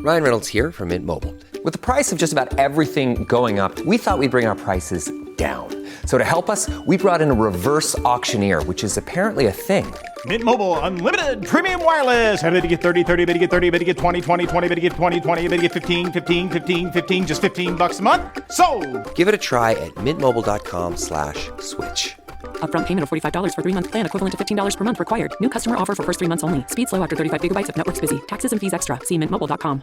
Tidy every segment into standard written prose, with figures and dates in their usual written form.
Ryan Reynolds here from Mint Mobile. With the price of just about everything going up, we thought we'd bring our prices down. So to help us, we brought in a reverse auctioneer, which is apparently a thing. Mint Mobile Unlimited Premium Wireless. How to get 30, 30, bit to get 30, bit to get 20, 20, 20, bit to get 20, 20, bit to get 15, 15, 15, 15, just $15 a month? Sold! Give it a try at mintmobile.com/switch. Upfront payment of $45 for 3-month plan, equivalent to $15 per month required. New customer offer for first 3 months only. Speed slow after 35 gigabytes if network's busy. Taxes and fees extra. See mintmobile.com.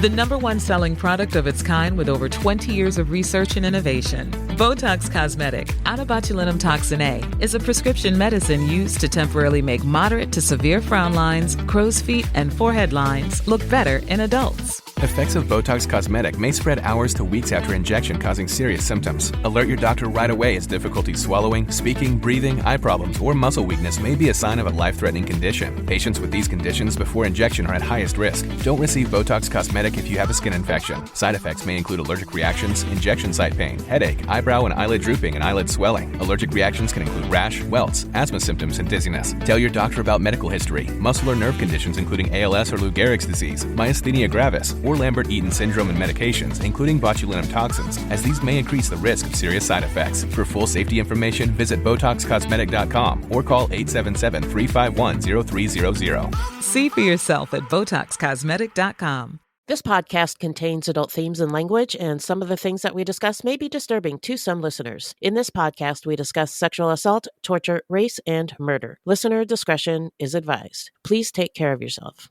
The number one selling product of its kind with over 20 years of research and innovation. Botox Cosmetic, onabotulinum toxin A, is a prescription medicine used to temporarily make moderate to severe frown lines, crow's feet, and forehead lines look better in adults. Effects of Botox Cosmetic may spread hours to weeks after injection, causing serious symptoms. Alert your doctor right away as difficulty swallowing, speaking, breathing, eye problems, or muscle weakness may be a sign of a life-threatening condition. Patients with these conditions before injection are at highest risk. Don't receive Botox Cosmetic if you have a skin infection. Side effects may include allergic reactions, injection site pain, headache, eyebrow and eyelid drooping, and eyelid swelling. Allergic reactions can include rash, welts, asthma symptoms, and dizziness. Tell your doctor about medical history, muscle or nerve conditions including ALS or Lou Gehrig's disease, myasthenia gravis, or Lambert-Eaton syndrome and medications, including botulinum toxins, as these may increase the risk of serious side effects. For full safety information, visit BotoxCosmetic.com or call 877-351-0300. See for yourself at BotoxCosmetic.com. This podcast contains adult themes and language, and some of the things that we discuss may be disturbing to some listeners. In this podcast, we discuss sexual assault, torture, race, and murder. Listener discretion is advised. Please take care of yourself.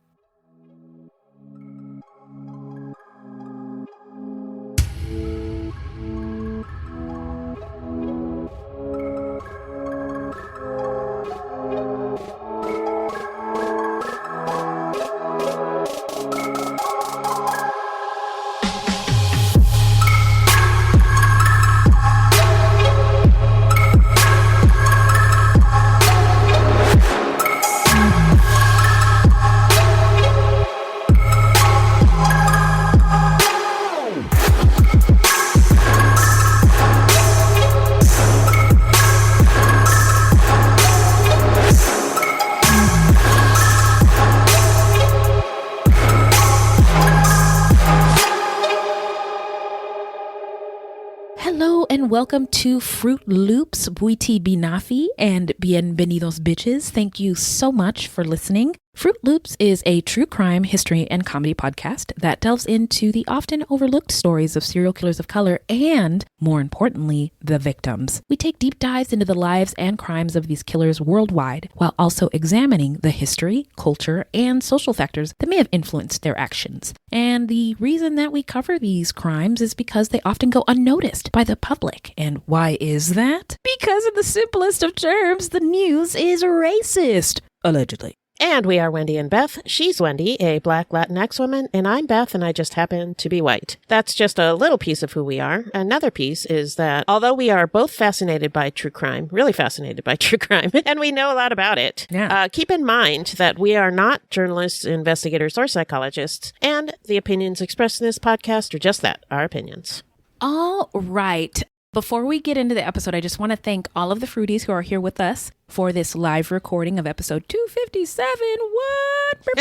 Welcome to Fruitloops, Buiti Binafi, and Bienvenidos Bitches. Thank you so much for listening. Fruitloops is a true crime, history, and comedy podcast that delves into the often overlooked stories of serial killers of color and, more importantly, the victims. We take deep dives into the lives and crimes of these killers worldwide, while also examining the history, culture, and social factors that may have influenced their actions. And the reason that we cover these crimes is because they often go unnoticed by the public. And why is that? Because in the simplest of terms, the news is racist. Allegedly. And we are Wendy and Beth. She's Wendy, a Black Latinx woman, and I'm Beth, and I just happen to be white. That's just a little piece of who we are. Another piece is that although we are both fascinated by true crime, really fascinated by true crime, and we know a lot about it, keep in mind that we are not journalists, investigators, or psychologists, and the opinions expressed in this podcast are just that, our opinions. All right. Before we get into the episode, I just want to thank all of the fruities who are here with us for this live recording of episode 257. What? I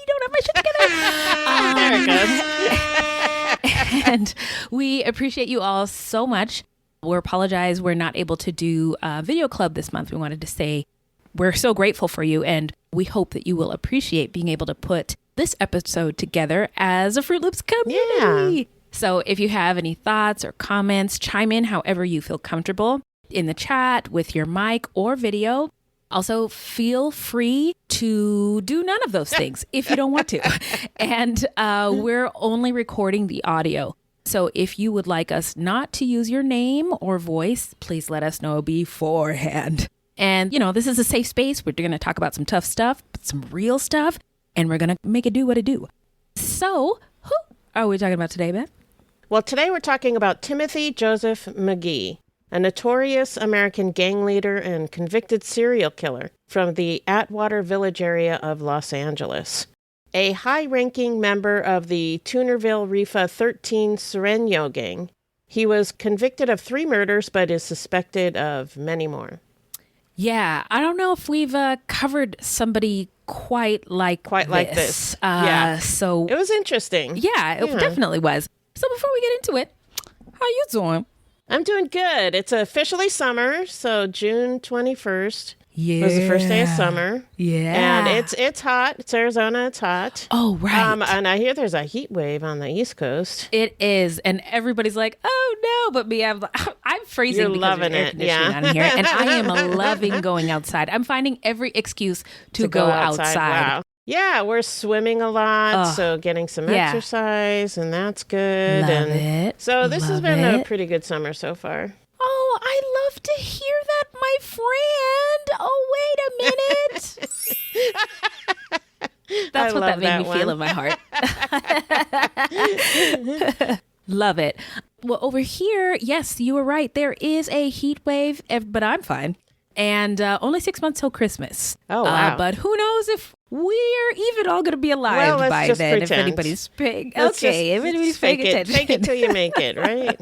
don't have my shit together. There it goes. And we appreciate you all so much. We apologize we're not able to do a video club this month. We wanted to say we're so grateful for you, and we hope that you will appreciate being able to put this episode together as a Fruit Loops community. Yeah. So if you have any thoughts or comments, chime in however you feel comfortable in the chat with your mic or video. Also, feel free to do none of those things if you don't want to. And we're only recording the audio. So if you would like us not to use your name or voice, please let us know beforehand. And, you know, this is a safe space. We're going to talk about some tough stuff, but some real stuff. And we're going to make it do what it do. So, who are we talking about today, Beth? Well, today we're talking about Timothy Joseph McGhee, a notorious American gang leader and convicted serial killer from the Atwater Village area of Los Angeles. A high-ranking member of the Toonerville Rifa 13 Sereno gang, he was convicted of 3 murders but is suspected of many more. Yeah, I don't know if we've covered somebody quite like this. Yeah. So it was interesting. Yeah, it definitely was. So before we get into it, how you doing? I'm doing good. It's officially summer, so June 21st. Yeah. It was the first day of summer. Yeah. And it's hot. It's Arizona. It's hot. Oh, right. And I hear there's a heat wave on the East Coast. It is. And everybody's like, oh, no. But me, I'm freezing. You're because loving there's air it. conditioning Yeah. on here. And I am loving going outside. I'm finding every excuse to go outside. Wow. Yeah, we're swimming a lot, so getting some exercise, and that's good. Love it. So this has been a pretty good summer so far. Oh, I love to hear that, my friend. Oh, wait a minute. That's what that made me feel in my heart. Love it. Well, over here, yes, you were right. There is a heat wave, but I'm fine. And only 6 months till Christmas. Oh, wow. But who knows if we're even all going to be alive by then. Pretend. If anybody's paying, if anybody's paying attention. Fake it till you make it, right?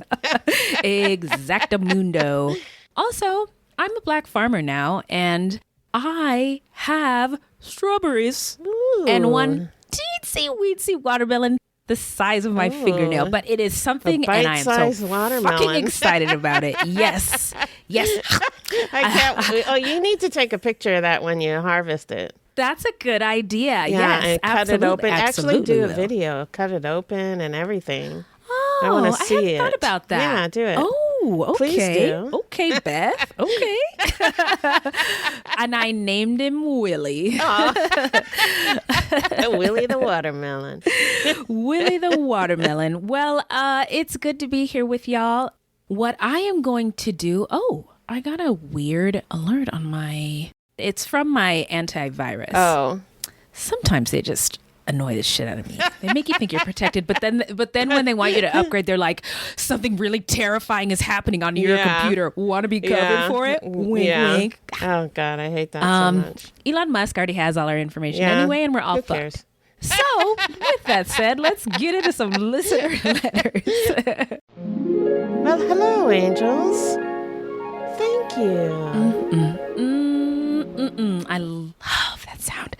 Exactamundo. Also, I'm a black farmer now, and I have strawberries and one teensy-weensy watermelon the size of my fingernail, but it is something, and I am so fucking excited about it. Yes. I can't. You need to take a picture of that when you harvest it. That's a good idea. Yeah, yes, and cut it open. Absolutely Actually, do a video. Cut it open and everything. Oh, I want to see hadn't it. Thought about that. Yeah, do it. Oh, okay. Please do. Okay, Beth. Okay. And I named him Willie. Willie the watermelon. Willie the watermelon. Well, it's good to be here with y'all. What I am going to do. Oh, I got a weird alert on my. It's from my antivirus. Oh. Sometimes they just annoy the shit out of me. They make you think you're protected, but then when they want you to upgrade, they're like, something really terrifying is happening on your computer. Want to be covered for it? Wink, wink. Oh God, I hate that so much. Elon Musk already has all our information anyway, and we're all fucked. So, with that said, let's get into some listener letters. Well, hello, angels. Thank you. I love that sound.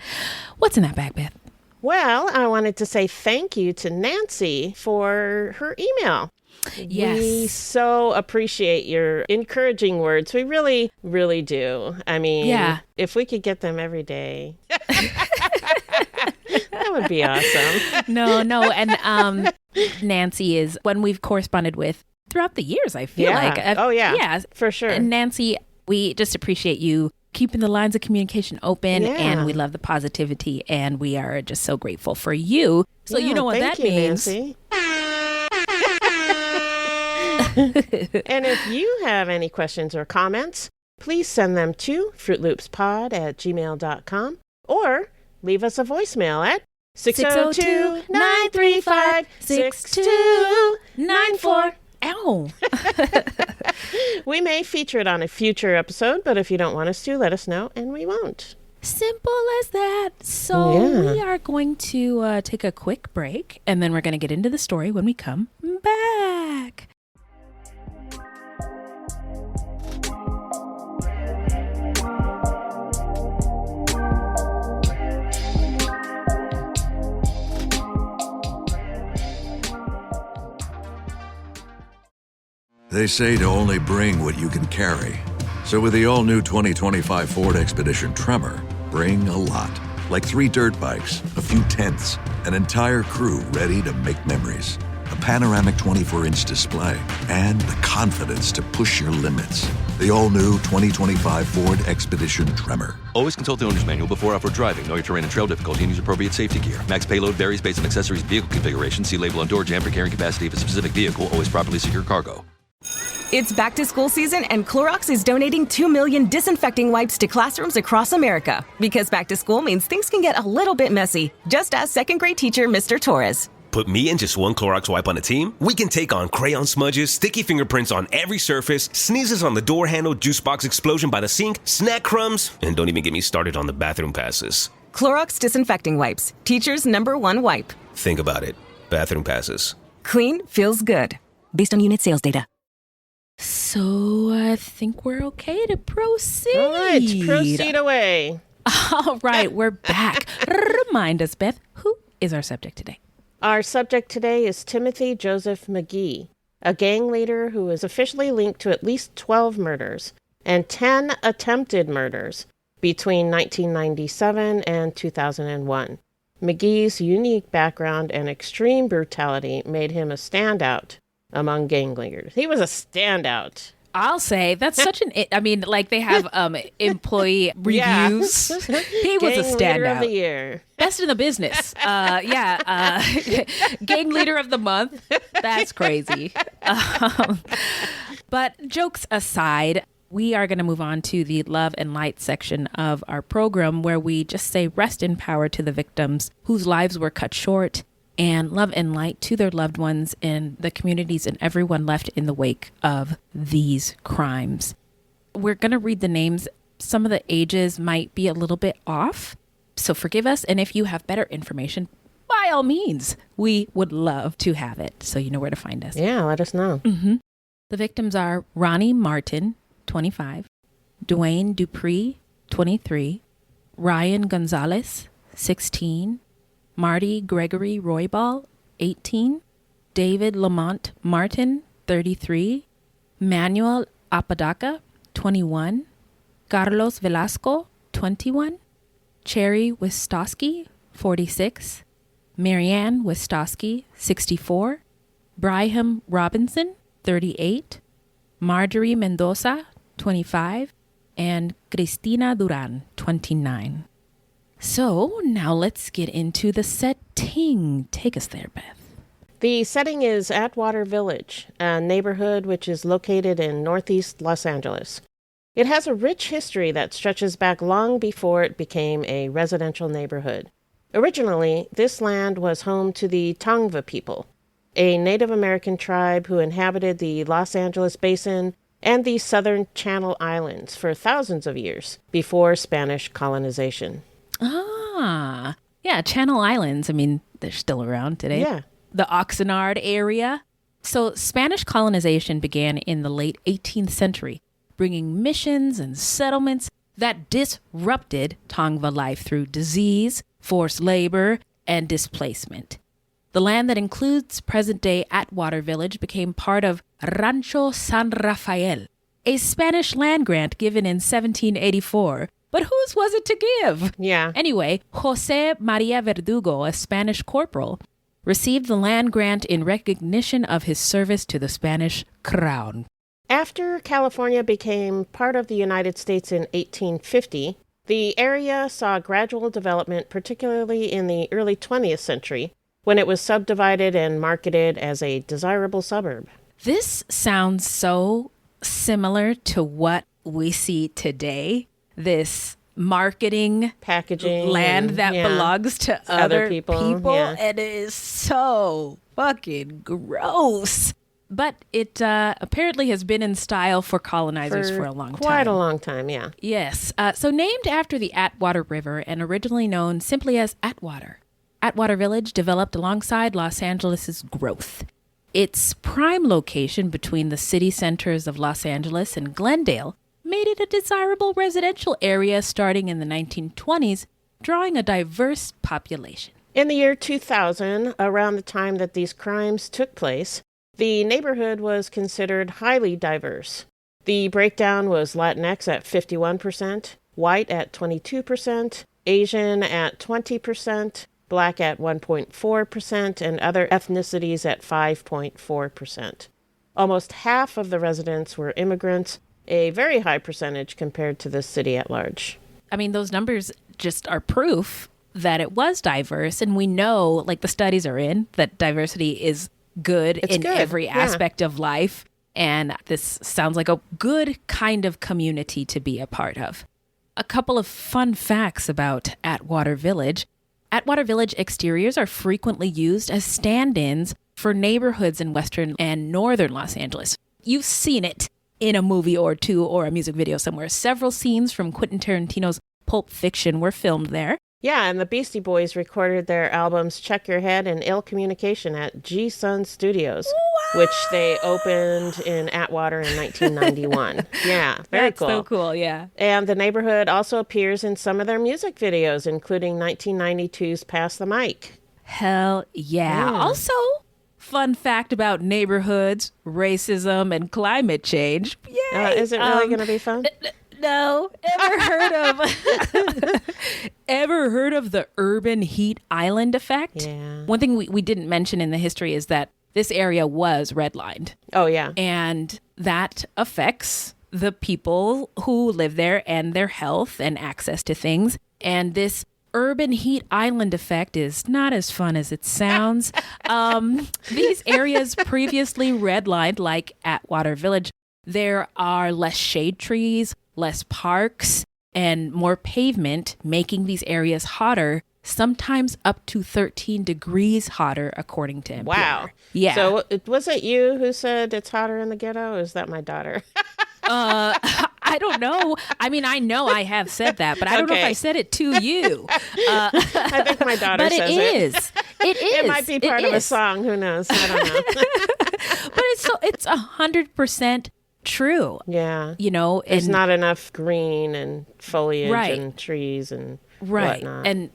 What's in that bag, Beth? Well, I wanted to say thank you to Nancy for her email. Yes. We so appreciate your encouraging words. We really, really do. I mean, if we could get them every day, that would be awesome. No. And Nancy is one we've corresponded with throughout the years, I feel like. Yeah, for sure. And Nancy, we just appreciate you keeping the lines of communication open, and we love the positivity, and we are just so grateful for you. So you know what that means. Nancy. And if you have any questions or comments, please send them to fruitloopspod@gmail.com or leave us a voicemail at 602-935-6294. Ow. We may feature it on a future episode, but if you don't want us to, let us know, and we won't. Simple as that. So we are going to take a quick break, and then we're going to get into the story when we come back. They say to only bring what you can carry. So with the all-new 2025 Ford Expedition Tremor, bring a lot. Like 3 dirt bikes, a few tents, an entire crew ready to make memories. A panoramic 24-inch display, and the confidence to push your limits. The all-new 2025 Ford Expedition Tremor. Always consult the owner's manual before off-road driving. Know your terrain and trail difficulty and use appropriate safety gear. Max payload varies based on accessories and vehicle configuration. See label on door jamb for carrying capacity of a specific vehicle. Always properly secure cargo. It's back to school season, and Clorox is donating 2 million disinfecting wipes to classrooms across America. Because back to school means things can get a little bit messy. Just ask second grade teacher Mr. Torres. Put me and just one Clorox wipe on a team? We can take on crayon smudges, sticky fingerprints on every surface, sneezes on the door handle, juice box explosion by the sink, snack crumbs, and don't even get me started on the bathroom passes. Clorox disinfecting wipes. Teacher's #1 wipe. Think about it. Bathroom passes. Clean feels good. Based on unit sales data. So I think we're okay to proceed. All right, proceed away. All right, we're back. Remind us, Beth, who is our subject today? Our subject today is Timothy Joseph McGhee, a gang leader who is officially linked to at least 12 murders and 10 attempted murders between 1997 and 2001. McGhee's unique background and extreme brutality made him a standout among gang leaders. He was a standout. I'll say that's such an, I mean, like they have employee reviews. Yeah. He was a Gang leader of standout. the year. Best in the business. Gang leader of the month. That's crazy. But jokes aside, we are going to move on to the love and light section of our program where we just say rest in power to the victims whose lives were cut short, and love and light to their loved ones and the communities and everyone left in the wake of these crimes. We're going to read the names. Some of the ages might be a little bit off, so forgive us. And if you have better information, by all means, we would love to have it. So you know where to find us. Yeah, let us know. Mm-hmm. The victims are Ronnie Martin, 25, Dwayne Dupree, 23, Ryan Gonzalez, 16, Marty Gregory Roybal, 18, David Lamont Martin, 33, Manuel Apodaca, 21, Carlos Velasco, 21, Cherry Wistowski, 46, Marianne Wistowski, 64, Braham Robinson, 38, Marjorie Mendoza, 25, and Cristina Duran, 29. So now let's get into the setting. Take us there, Beth. The setting is Atwater Village, a neighborhood which is located in northeast Los Angeles. It has a rich history that stretches back long before it became a residential neighborhood. Originally, this land was home to the Tongva people, a Native American tribe who inhabited the Los Angeles Basin and the southern Channel Islands for thousands of years before Spanish colonization. Ah, yeah, Channel Islands. I mean, they're still around today. Yeah. The Oxnard area. So Spanish colonization began in the late 18th century, bringing missions and settlements that disrupted Tongva life through disease, forced labor, and displacement. The land that includes present-day Atwater Village became part of Rancho San Rafael, a Spanish land grant given in 1784. But whose was it to give? Yeah. Anyway, Jose Maria Verdugo, a Spanish corporal, received the land grant in recognition of his service to the Spanish crown. After California became part of the United States in 1850, the area saw gradual development, particularly in the early 20th century, when it was subdivided and marketed as a desirable suburb. This sounds so similar to what we see today. This marketing packaging land that belongs to other people. Yeah. It is so fucking gross. But it apparently has been in style for colonizers for a long time. Quite a long time, yeah. Yes. So named after the Atwater River and originally known simply as Atwater, Atwater Village developed alongside Los Angeles' growth. Its prime location between the city centers of Los Angeles and Glendale made it a desirable residential area starting in the 1920s, drawing a diverse population. In the year 2000, around the time that these crimes took place, the neighborhood was considered highly diverse. The breakdown was Latinx at 51%, white at 22%, Asian at 20%, Black at 1.4%, and other ethnicities at 5.4%. Almost half of the residents were immigrants, a very high percentage compared to the city at large. I mean, those numbers just are proof that it was diverse, and we know, like the studies are in, that diversity is good in every aspect of life, and this sounds like a good kind of community to be a part of. A couple of fun facts about Atwater Village. Atwater Village exteriors are frequently used as stand-ins for neighborhoods in western and northern Los Angeles. You've seen it in a movie or two or a music video somewhere. Several scenes from Quentin Tarantino's Pulp Fiction were filmed there. Yeah, and the Beastie Boys recorded their albums Check Your Head and Ill Communication at G-Sun Studios, which they opened in Atwater in 1991. Yeah, very That's cool. so cool, yeah. And the neighborhood also appears in some of their music videos, including 1992's Pass the Mic. Hell yeah. Also, fun fact about neighborhoods, racism, and climate change. Yay! Is it really going to be fun? No. Ever heard of the urban heat island effect? Yeah. One thing we didn't mention in the history is that this area was redlined. Oh, yeah. And that affects the people who live there and their health and access to things. And this urban heat island effect is not as fun as it sounds. These areas previously redlined, like Atwater Village, there are less shade trees, less parks, and more pavement, making these areas hotter, sometimes up to 13 degrees hotter, according to NPR. Wow. Yeah. So was it you who said it's hotter in the ghetto, or is that my daughter? I don't know. I mean, I know I have said that, but I don't know if I said it to you. I think my daughter but says it is. It is. It might be part of a song. Who knows? I don't know. But it's 100% true. Yeah. You know, there's not enough green and foliage and trees and whatnot. And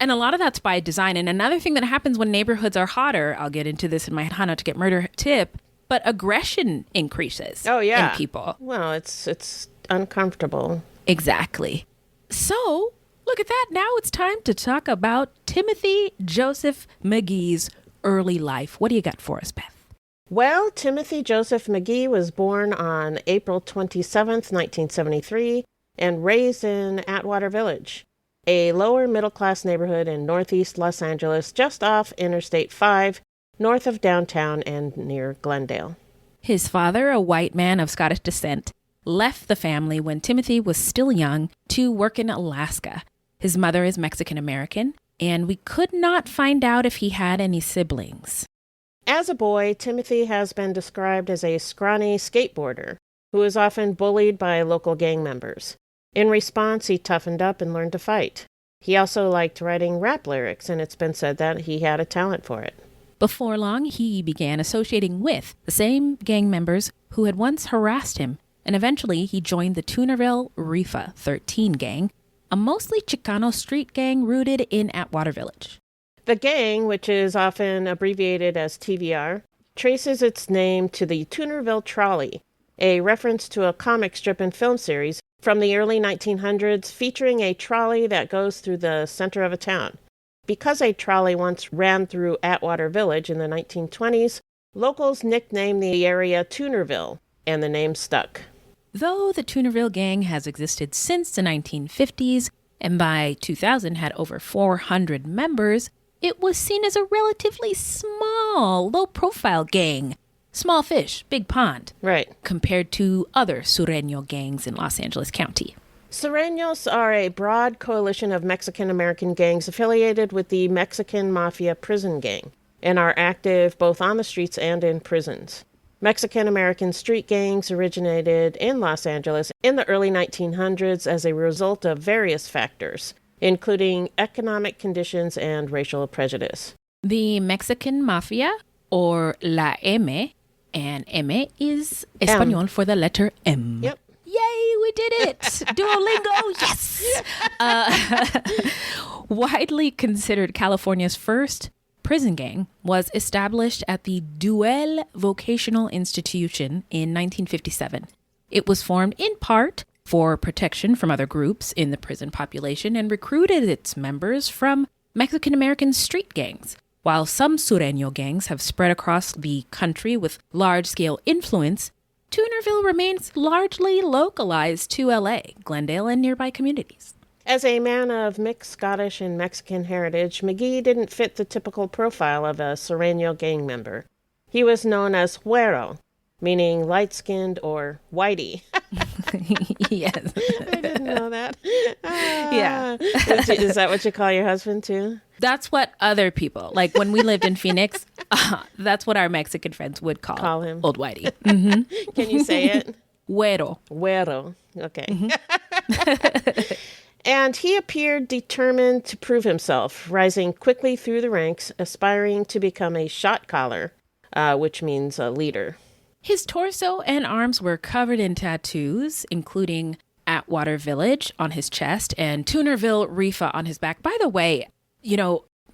a lot of that's by design. And another thing that happens when neighborhoods are hotter, I'll get into this in my How Not to Get Murder tip, but aggression increases. Oh, yeah. In people. Well, it's uncomfortable. Exactly. So, look at that. Now it's time to talk about Timothy Joseph McGhee's early life. What do you got for us, Beth? Well, Timothy Joseph McGhee was born on April 27th, 1973, and raised in Atwater Village, a lower middle-class neighborhood in northeast Los Angeles, just off Interstate 5, north of downtown and near Glendale. His father, a white man of Scottish descent, left the family when Timothy was still young to work in Alaska. His mother is Mexican-American, and we could not find out if he had any siblings. As a boy, Timothy has been described as a scrawny skateboarder who was often bullied by local gang members. In response, he toughened up and learned to fight. He also liked writing rap lyrics, and it's been said that he had a talent for it. Before long, he began associating with the same gang members who had once harassed him, and eventually he joined the Tunerville Rifa 13 gang, a mostly Chicano street gang rooted in Atwater Village. The gang, which is often abbreviated as TVR, traces its name to the Tunerville Trolley, a reference to a comic strip and film series from the early 1900s featuring a trolley that goes through the center of a town. Because a trolley once ran through Atwater Village in the 1920s, locals nicknamed the area Tunerville, and the name stuck. Though the Tunerville gang has existed since the 1950s, and by 2000 had over 400 members, it was seen as a relatively small, low-profile gang. Small fish, big pond. Right. Compared to other Sureño gangs in Los Angeles County. Sureños are a broad coalition of Mexican-American gangs affiliated with the Mexican Mafia prison gang and are active both on the streets and in prisons. Mexican-American street gangs originated in Los Angeles in the early 1900s as a result of various factors, including economic conditions and racial prejudice. The Mexican Mafia, or La M, and M is Espanol for the letter M. Yep. Yay, we did it! Duolingo, yes! Widely considered California's first prison gang, was established at the Duel Vocational Institution in 1957. It was formed in part for protection from other groups in the prison population and recruited its members from Mexican-American street gangs. While some Sureño gangs have spread across the country with large-scale influence, Tunerville remains largely localized to LA, Glendale, and nearby communities. As a man of mixed Scottish and Mexican heritage, McGhee didn't fit the typical profile of a Sureño gang member. He was known as güero, meaning light-skinned or whitey. Yes. I didn't know that. Yeah. Is that what you call your husband, too? That's what other people, like when we lived in Phoenix, that's what our Mexican friends would call him Old Whitey. Mm-hmm. Can you say it? Güero. Güero. Okay. And he appeared determined to prove himself, rising quickly through the ranks, aspiring to become a shot caller, which means a leader. His torso and arms were covered in tattoos, including Atwater Village on his chest and Tunerville Rifa on his back. By the way,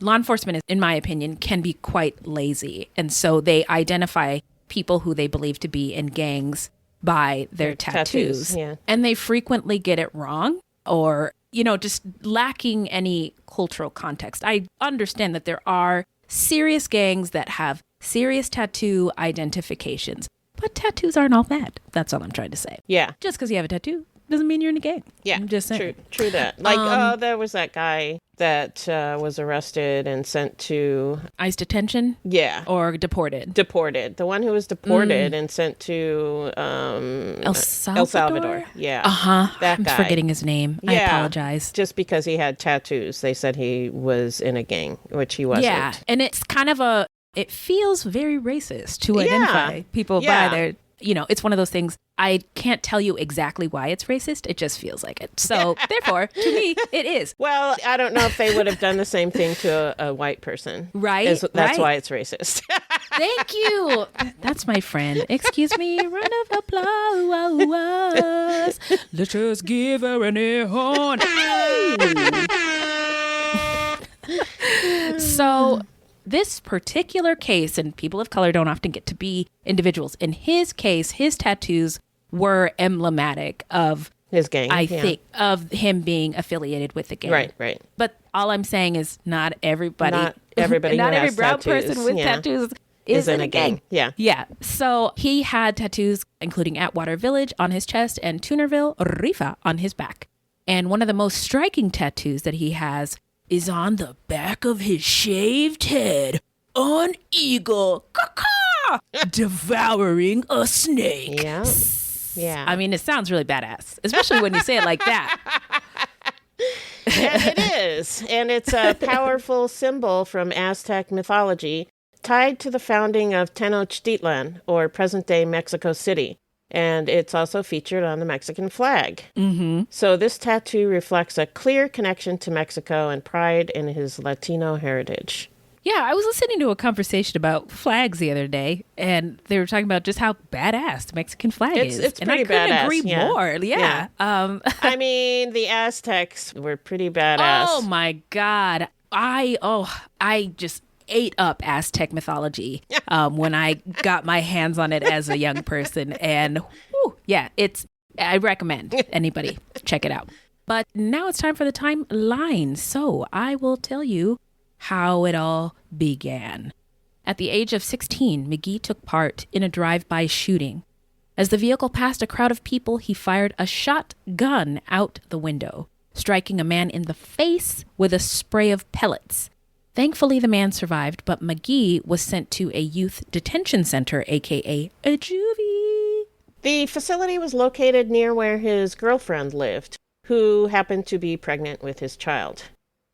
law enforcement, in my opinion, can be quite lazy. And so they identify people who they believe to be in gangs by their tattoos. Yeah. And they frequently get it wrong or, just lacking any cultural context. I understand that there are serious gangs that have serious tattoo identifications, but tattoos aren't all that. That's all I'm trying to say. Yeah. Just because you have a tattoo doesn't mean you're in a gang. Yeah. I'm just saying. True that. There was that guy that was arrested and sent to ICE detention? Yeah. Or deported? Deported. The one who was deported and sent to El Salvador? Yeah. That guy. I'm forgetting his name. Yeah. I apologize. Just because he had tattoos. They said he was in a gang, which he wasn't. Yeah. And it's kind of it feels very racist to identify people by their, it's one of those things. I can't tell you exactly why it's racist. It just feels like it. So therefore, to me, it is. Well, I don't know if they would have done the same thing to a white person. Right. That's why it's racist. Thank you. That's my friend. Excuse me. Round of applause. Let's just give her an air horn. So this particular case, and people of color don't often get to be individuals. In his case, his tattoos were emblematic of his gang. I think of him being affiliated with the gang. Right. But all I'm saying is not everybody. Not everybody. not who every has brown tattoos. person with tattoos is in a gang. Yeah. Yeah. So he had tattoos, including Atwater Village on his chest and Tunerville Rifa on his back. And one of the most striking tattoos that he has is on the back of his shaved head, an eagle devouring a snake. Yeah. I mean, it sounds really badass, especially when you say it like that. And it is. And it's a powerful symbol from Aztec mythology tied to the founding of Tenochtitlan, or present-day Mexico City. And it's also featured on the Mexican flag. Mm-hmm. So this tattoo reflects a clear connection to Mexico and pride in his Latino heritage. Yeah, I was listening to a conversation about flags the other day, and they were talking about just how badass the Mexican flag is. It's and pretty I couldn't badass. agree more. Yeah. I mean, the Aztecs were pretty badass. Oh my God. I just ate up Aztec mythology when I got my hands on it as a young person. And I recommend anybody check it out. But now it's time for the timeline. So I will tell you how it all began. At the age of 16, McGhee took part in a drive-by shooting. As the vehicle passed a crowd of people, he fired a shotgun out the window, striking a man in the face with a spray of pellets. Thankfully, the man survived, but McGhee was sent to a youth detention center, a.k.a. a juvie. The facility was located near where his girlfriend lived, who happened to be pregnant with his child.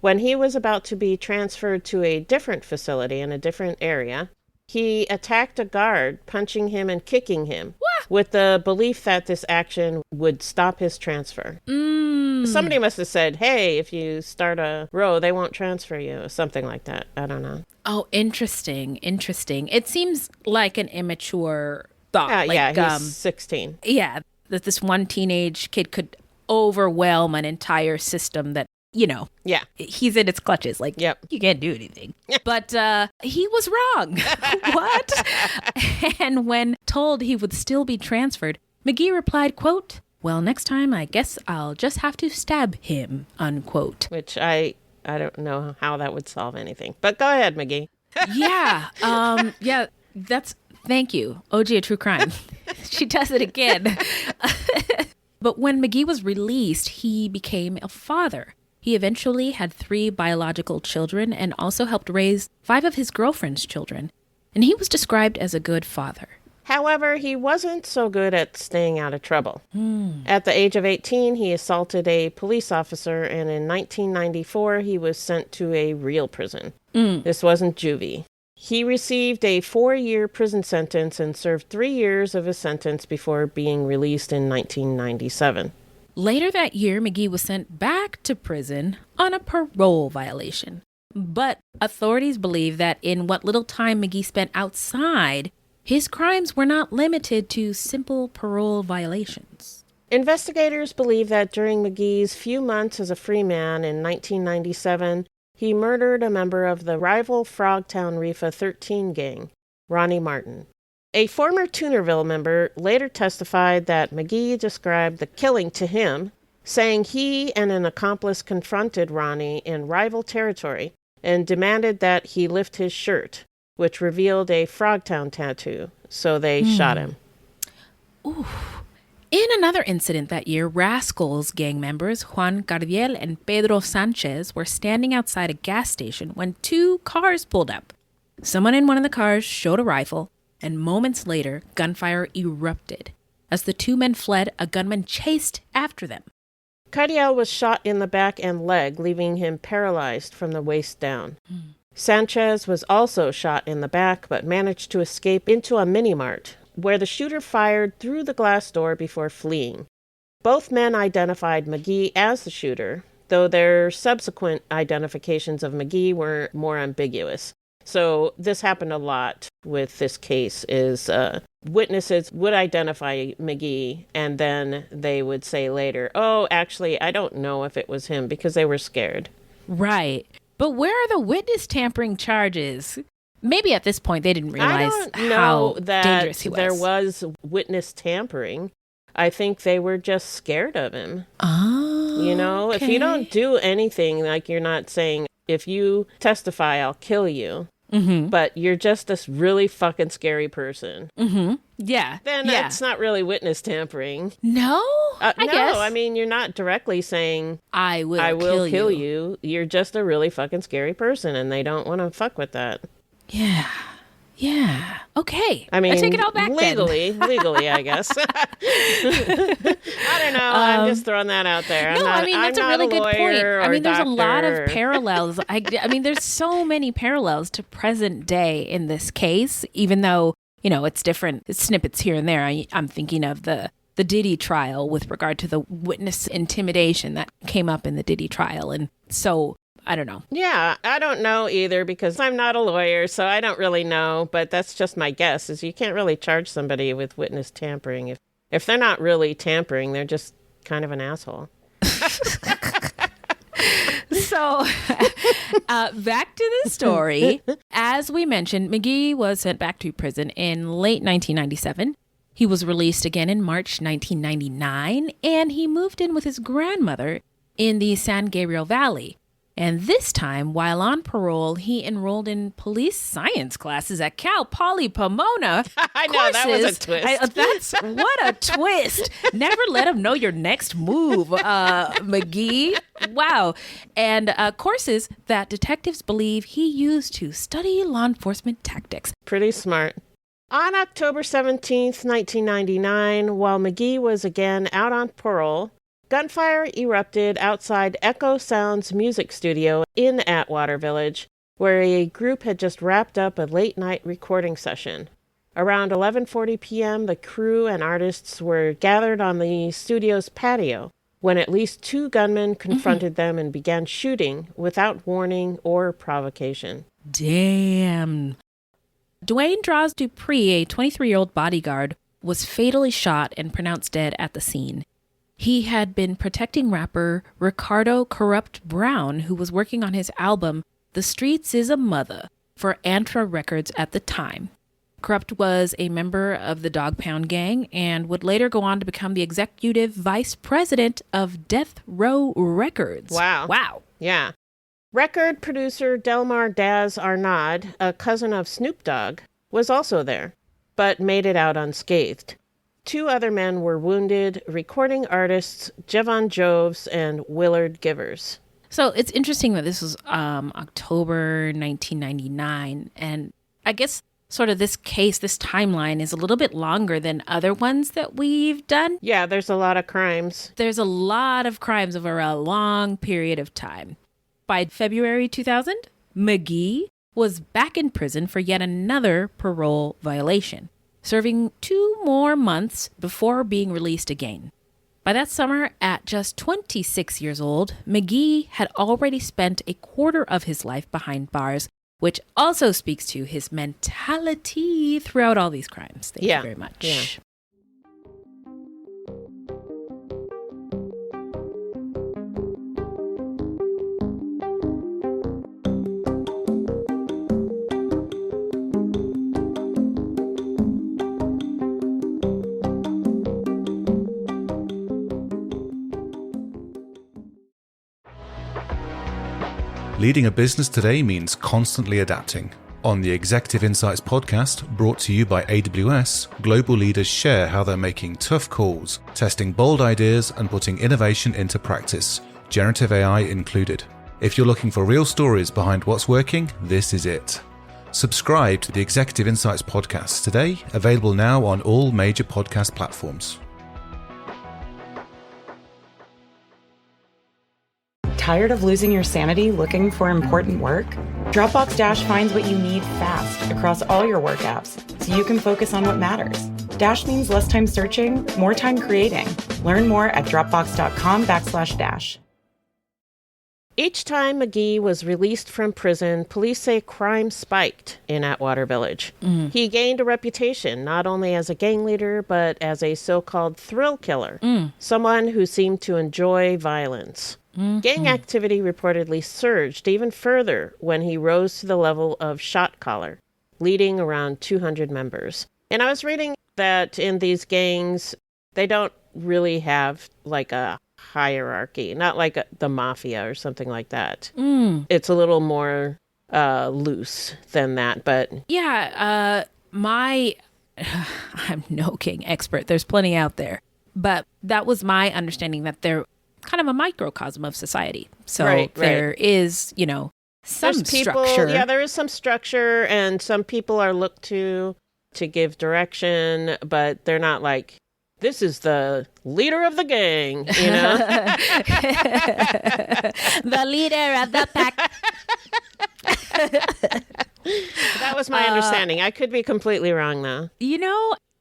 When he was about to be transferred to a different facility in a different area, he attacked a guard, punching him and kicking him, with the belief that this action would stop his transfer. Somebody must have said, hey, if you start a row, they won't transfer you, or something like that. I don't know. Oh, interesting. It seems like an immature thought. He's 16. Yeah, that this one teenage kid could overwhelm an entire system that, he's in its clutches. Like, you can't do anything. But he was wrong. What? And when told he would still be transferred, McGhee replied, quote, well, next time I guess I'll just have to stab him, unquote. Which I don't know how that would solve anything. But go ahead, McGhee. Thank you. OG a true crime. She does it again. But when McGhee was released, he became a father. He eventually had 3 biological children and also helped raise 5 of his girlfriend's children. And he was described as a good father. However, he wasn't so good at staying out of trouble. At the age of 18, he assaulted a police officer, and in 1994, he was sent to a real prison. This wasn't juvie. He received a 4-year prison sentence and served 3 years of his sentence before being released in 1997. Later that year, McGhee was sent back to prison on a parole violation. But authorities believe that in what little time McGhee spent outside, his crimes were not limited to simple parole violations. Investigators believe that during McGhee's few months as a free man in 1997, he murdered a member of the rival Frogtown Reefa 13 gang, Ronnie Martin. A former Toonerville member later testified that McGhee described the killing to him, saying he and an accomplice confronted Ronnie in rival territory and demanded that he lift his shirt, which revealed a Frogtown tattoo, so they shot him. Ooh. In another incident that year, Rascals gang members Juan Gardiel and Pedro Sanchez were standing outside a gas station when two cars pulled up. Someone in one of the cars showed a rifle, and moments later, gunfire erupted. As the two men fled, a gunman chased after them. Cardiel was shot in the back and leg, leaving him paralyzed from the waist down. Sanchez was also shot in the back, but managed to escape into a mini-mart, where the shooter fired through the glass door before fleeing. Both men identified McGhee as the shooter, though their subsequent identifications of McGhee were more ambiguous. So this happened a lot with this case, is witnesses would identify McGhee, and then they would say later, oh, actually, I don't know if it was him, because they were scared. Right. But where are the witness tampering charges? Maybe at this point they didn't realize how dangerous he was. There was witness tampering. I think they were just scared of him. Oh, you know, okay. If you don't do anything, like you're not saying, if you testify, I'll kill you. Mm-hmm. But you're just this really fucking scary person. Mm-hmm. Yeah. Then that's not really witness tampering. No? I guess. I mean, you're not directly saying, I will kill you. You're just a really fucking scary person, and they don't want to fuck with that. Yeah. Yeah. Okay. I mean, I take it all back legally, I guess. I don't know. I'm just throwing that out there. That's a really good point. I mean, there's a lot of parallels. I mean, there's so many parallels to present day in this case, even though, you know, it's different. It's snippets here and there. I'm thinking of the Diddy trial with regard to the witness intimidation that came up in the Diddy trial. And so I don't know. Yeah, I don't know either, because I'm not a lawyer, so I don't really know. But that's just my guess, is you can't really charge somebody with witness tampering. If they're not really tampering, they're just kind of an asshole. So back to the story. As we mentioned, McGhee was sent back to prison in late 1997. He was released again in March 1999, and he moved in with his grandmother in the San Gabriel Valley. And this time, while on parole, he enrolled in police science classes at Cal Poly Pomona. I know, that was a twist. What a twist. Never let him know your next move, McGhee. Wow. And courses that detectives believe he used to study law enforcement tactics. Pretty smart. On October 17th, 1999, while McGhee was again out on parole, gunfire erupted outside Echo Sound's music studio in Atwater Village, where a group had just wrapped up a late-night recording session. Around 11:40 p.m., the crew and artists were gathered on the studio's patio when at least two gunmen confronted them and began shooting without warning or provocation. Damn. Dwayne Draws Dupree, a 23-year-old bodyguard, was fatally shot and pronounced dead at the scene. He had been protecting rapper Ricardo Corrupt Brown, who was working on his album, The Streets Is a Mother, for Antra Records at the time. Corrupt was a member of the Dog Pound gang and would later go on to become the executive vice president of Death Row Records. Wow. Yeah. Record producer Delmar Daz Arnaud, a cousin of Snoop Dogg, was also there, but made it out unscathed. Two other men were wounded, recording artists Jevon Joves and Willard Givers. So it's interesting that this was October 1999, and I guess sort of this case, this timeline is a little bit longer than other ones that we've done. Yeah, there's a lot of crimes. There's a lot of crimes over a long period of time. By February 2000, McGhee was back in prison for yet another parole violation, serving 2 more months before being released again. By that summer, at just 26 years old, McGhee had already spent a quarter of his life behind bars, which also speaks to his mentality throughout all these crimes. Thank you very much. Yeah. Leading a business today means constantly adapting. On the Executive Insights podcast, brought to you by AWS, global leaders share how they're making tough calls, testing bold ideas, and putting innovation into practice, generative AI included. If you're looking for real stories behind what's working, this is it. Subscribe to the Executive Insights podcast today, available now on all major podcast platforms. Tired of losing your sanity looking for important work? Dropbox Dash finds what you need fast across all your work apps so you can focus on what matters. Dash means less time searching, more time creating. Learn more at dropbox.com/dash. Each time McGhee was released from prison, police say crime spiked in Atwater Village. He gained a reputation not only as a gang leader, but as a so-called thrill killer, someone who seemed to enjoy violence. Gang activity reportedly surged even further when he rose to the level of shot caller, leading around 200 members. And I was reading that in these gangs, they don't really have like a hierarchy, not like the mafia or something like that. It's a little more loose than that, but... Yeah, I'm no gang expert. There's plenty out there. But that was my understanding, that they're kind of a microcosm of society. So there is, some structure. Yeah, there is some structure, and some people are looked to give direction, but they're not like, this is the leader of the gang, The leader of the pack. That was my understanding. I could be completely wrong, though.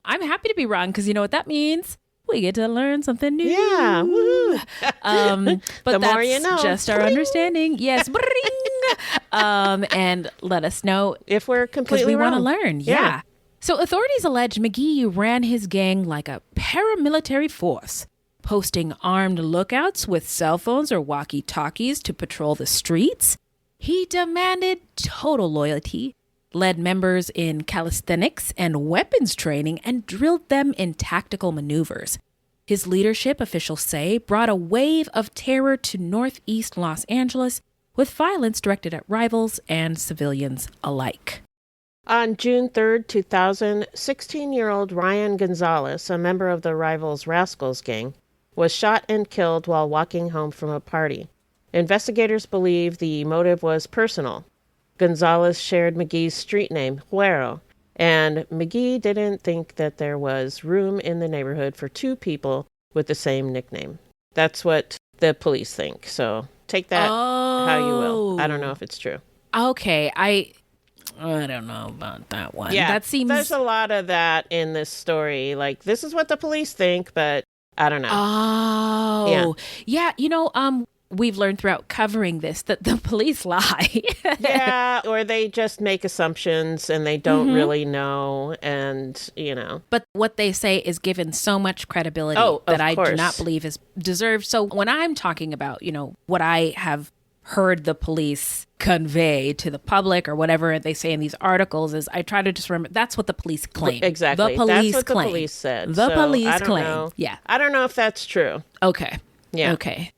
I'm happy to be wrong, because you know what that means? We get to learn something new. Yeah. Woo. But the that's more you know. Just our understanding. Yes. And let us know if we're completely wrong. Because we want to wrong. learn. Yeah. So authorities allege McGhee ran his gang like a paramilitary force, posting armed lookouts with cell phones or walkie-talkies to patrol the streets. He demanded total loyalty, led members in calisthenics and weapons training, and drilled them in tactical maneuvers. His leadership, officials say, brought a wave of terror to northeast Los Angeles, with violence directed at rivals and civilians alike. On June 3rd, 2000, 16-year-old Ryan Gonzalez, a member of the Rivals Rascals gang, was shot and killed while walking home from a party. Investigators believe the motive was personal. Gonzalez shared McGhee's street name, Huero, and McGhee didn't think that there was room in the neighborhood for two people with the same nickname. That's what the police think, so take that how you will. I don't know if it's true. Okay, I don't know about that one. Yeah, that seems... There's a lot of that in this story. Like, this is what the police think, but I don't know. Oh. Yeah, we've learned throughout covering this that the police lie. Yeah, or they just make assumptions and they don't really know, and, But what they say is given so much credibility that I do not believe is deserved. So when I'm talking about, what I have heard the police convey to the public or whatever they say in these articles, is I try to just remember that's what the police claim. Exactly. The police that's what claim. the police said. The police I don't claim. know. Yeah. I don't know if that's true. Okay. Yeah. Okay.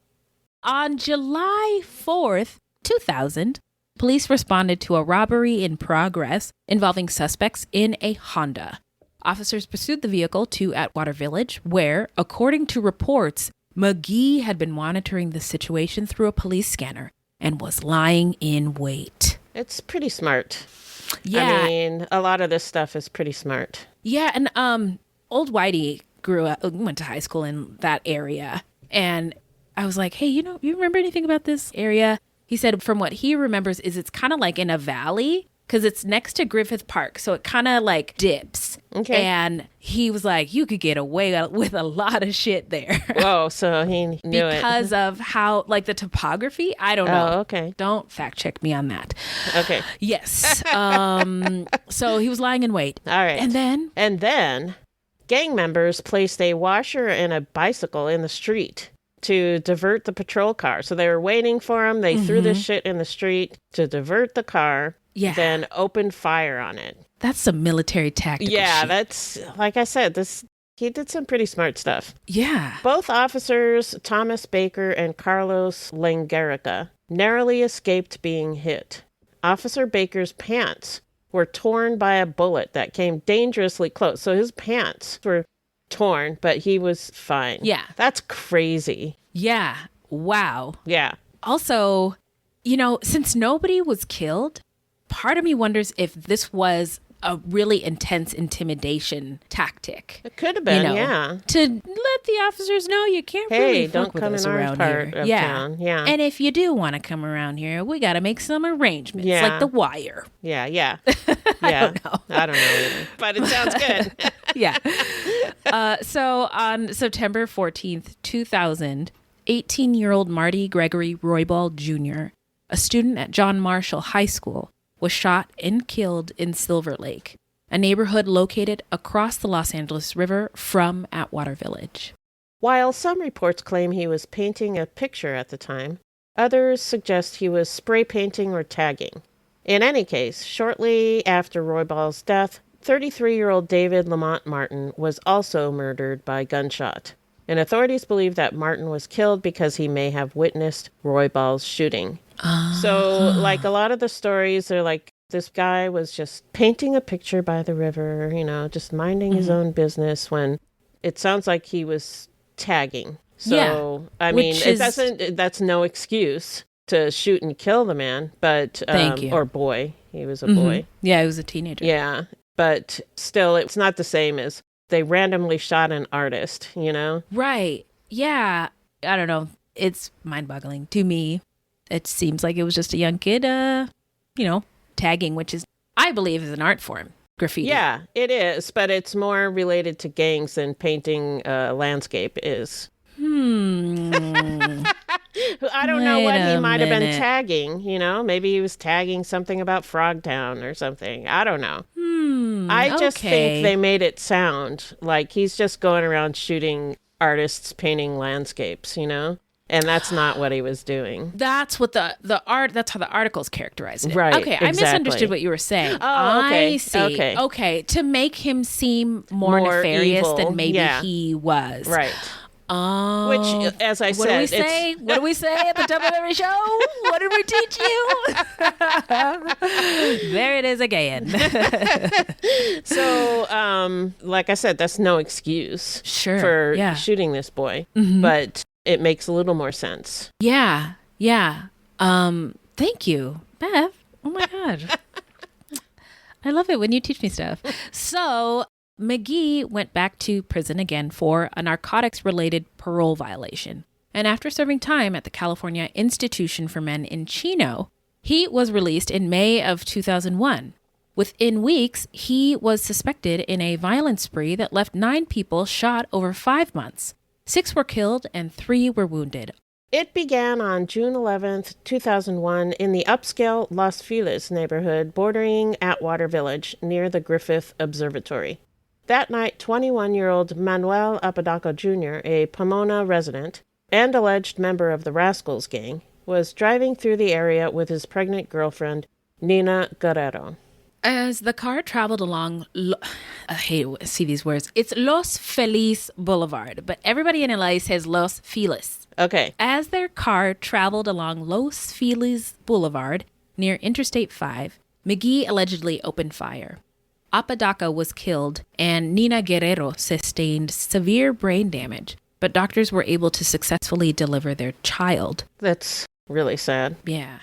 On July 4th, 2000, police responded to a robbery in progress involving suspects in a Honda. Officers pursued the vehicle to Atwater Village, where, according to reports, McGhee had been monitoring the situation through a police scanner and was lying in wait. It's pretty smart. Yeah. I mean, a lot of this stuff is pretty smart. Yeah, and old Whitey went to high school in that area, and I was like, hey, you remember anything about this area? He said from what he remembers is it's kind of like in a valley, because it's next to Griffith Park. So it kind of like dips. Okay. And he was like, you could get away with a lot of shit there. Whoa, so he knew it. Because of how, like the topography. I don't know. Oh, okay. Don't fact check me on that. Okay. Yes. So he was lying in wait. All right. And then gang members placed a washer and a bicycle in the street to divert the patrol car. So they were waiting for him. They threw this shit in the street to divert the car. Yeah. Then opened fire on it. That's some military tactical shit. That's, like I said, he did some pretty smart stuff. Yeah. Both officers, Thomas Baker and Carlos Langarica, narrowly escaped being hit. Officer Baker's pants were torn by a bullet that came dangerously close. So his pants were torn, but he was fine. Yeah. That's crazy. Yeah. Wow. Yeah. Also, since nobody was killed, part of me wonders if this was a really intense intimidation tactic. It could have been, yeah. To let the officers know you can't really fuck with us around here. Of town. Yeah. And if you do want to come around here, we got to make some arrangements, like The Wire. Yeah, yeah. I don't know. I don't know either, but it sounds good. Yeah. So on September 14th, 2000, 18-year-old Marty Gregory Roybal Jr., a student at John Marshall High School, was shot and killed in Silver Lake, a neighborhood located across the Los Angeles River from Atwater Village. While some reports claim he was painting a picture at the time, others suggest he was spray painting or tagging. In any case, shortly after Roybal's death, 33-year-old David Lamont Martin was also murdered by gunshot, and authorities believe that Martin was killed because he may have witnessed Roybal's shooting. So, like, a lot of the stories are like, this guy was just painting a picture by the river, just minding his own business, when it sounds like he was tagging. So, I mean, that's no excuse to shoot and kill the man, but, Thank you. Or boy, he was a boy. Yeah, he was a teenager. Yeah, but still, it's not the same as they randomly shot an artist, Right. Yeah. I don't know. It's mind-boggling to me. It seems like it was just a young kid, tagging, which is, I believe, is an art form, graffiti. Yeah, it is, but it's more related to gangs than painting landscape is. I don't know what he might have been tagging, Maybe he was tagging something about Frogtown or something. I don't know. I just think they made it sound like he's just going around shooting artists painting landscapes, And that's not what he was doing. That's what the art. That's how the articles characterized it. Right. Okay, exactly. I misunderstood what you were saying. Oh, okay. I see. Okay, to make him seem more nefarious evil. than maybe he was. Right. Oh. Which, as I said, what do we say? What do we say at the top of every show? What did we teach you? There it is again. So, like I said, that's no excuse for shooting this boy, but it makes a little more sense. Yeah. Yeah. Thank you, Beth. Oh my God. I love it when you teach me stuff. So McGhee went back to prison again for a narcotics-related parole violation. And after serving time at the California Institution for Men in Chino, he was released in May of 2001. Within weeks, he was suspected in a violent spree that left 9 people shot over 5 months. 6 were killed and 3 were wounded. It began on June 11th, 2001 in the upscale Los Feliz neighborhood bordering Atwater Village near the Griffith Observatory. That night, 21-year-old Manuel Apodaca Jr., a Pomona resident and alleged member of the Rascals gang, was driving through the area with his pregnant girlfriend, Nina Guerrero. As the car traveled along, I hate to see these words, it's Los Feliz Boulevard, but everybody in LA says Los Feliz. Okay. As their car traveled along Los Feliz Boulevard near Interstate 5, McGhee allegedly opened fire. Apodaca was killed and Nina Guerrero sustained severe brain damage, but doctors were able to successfully deliver their child. That's really sad. Yeah.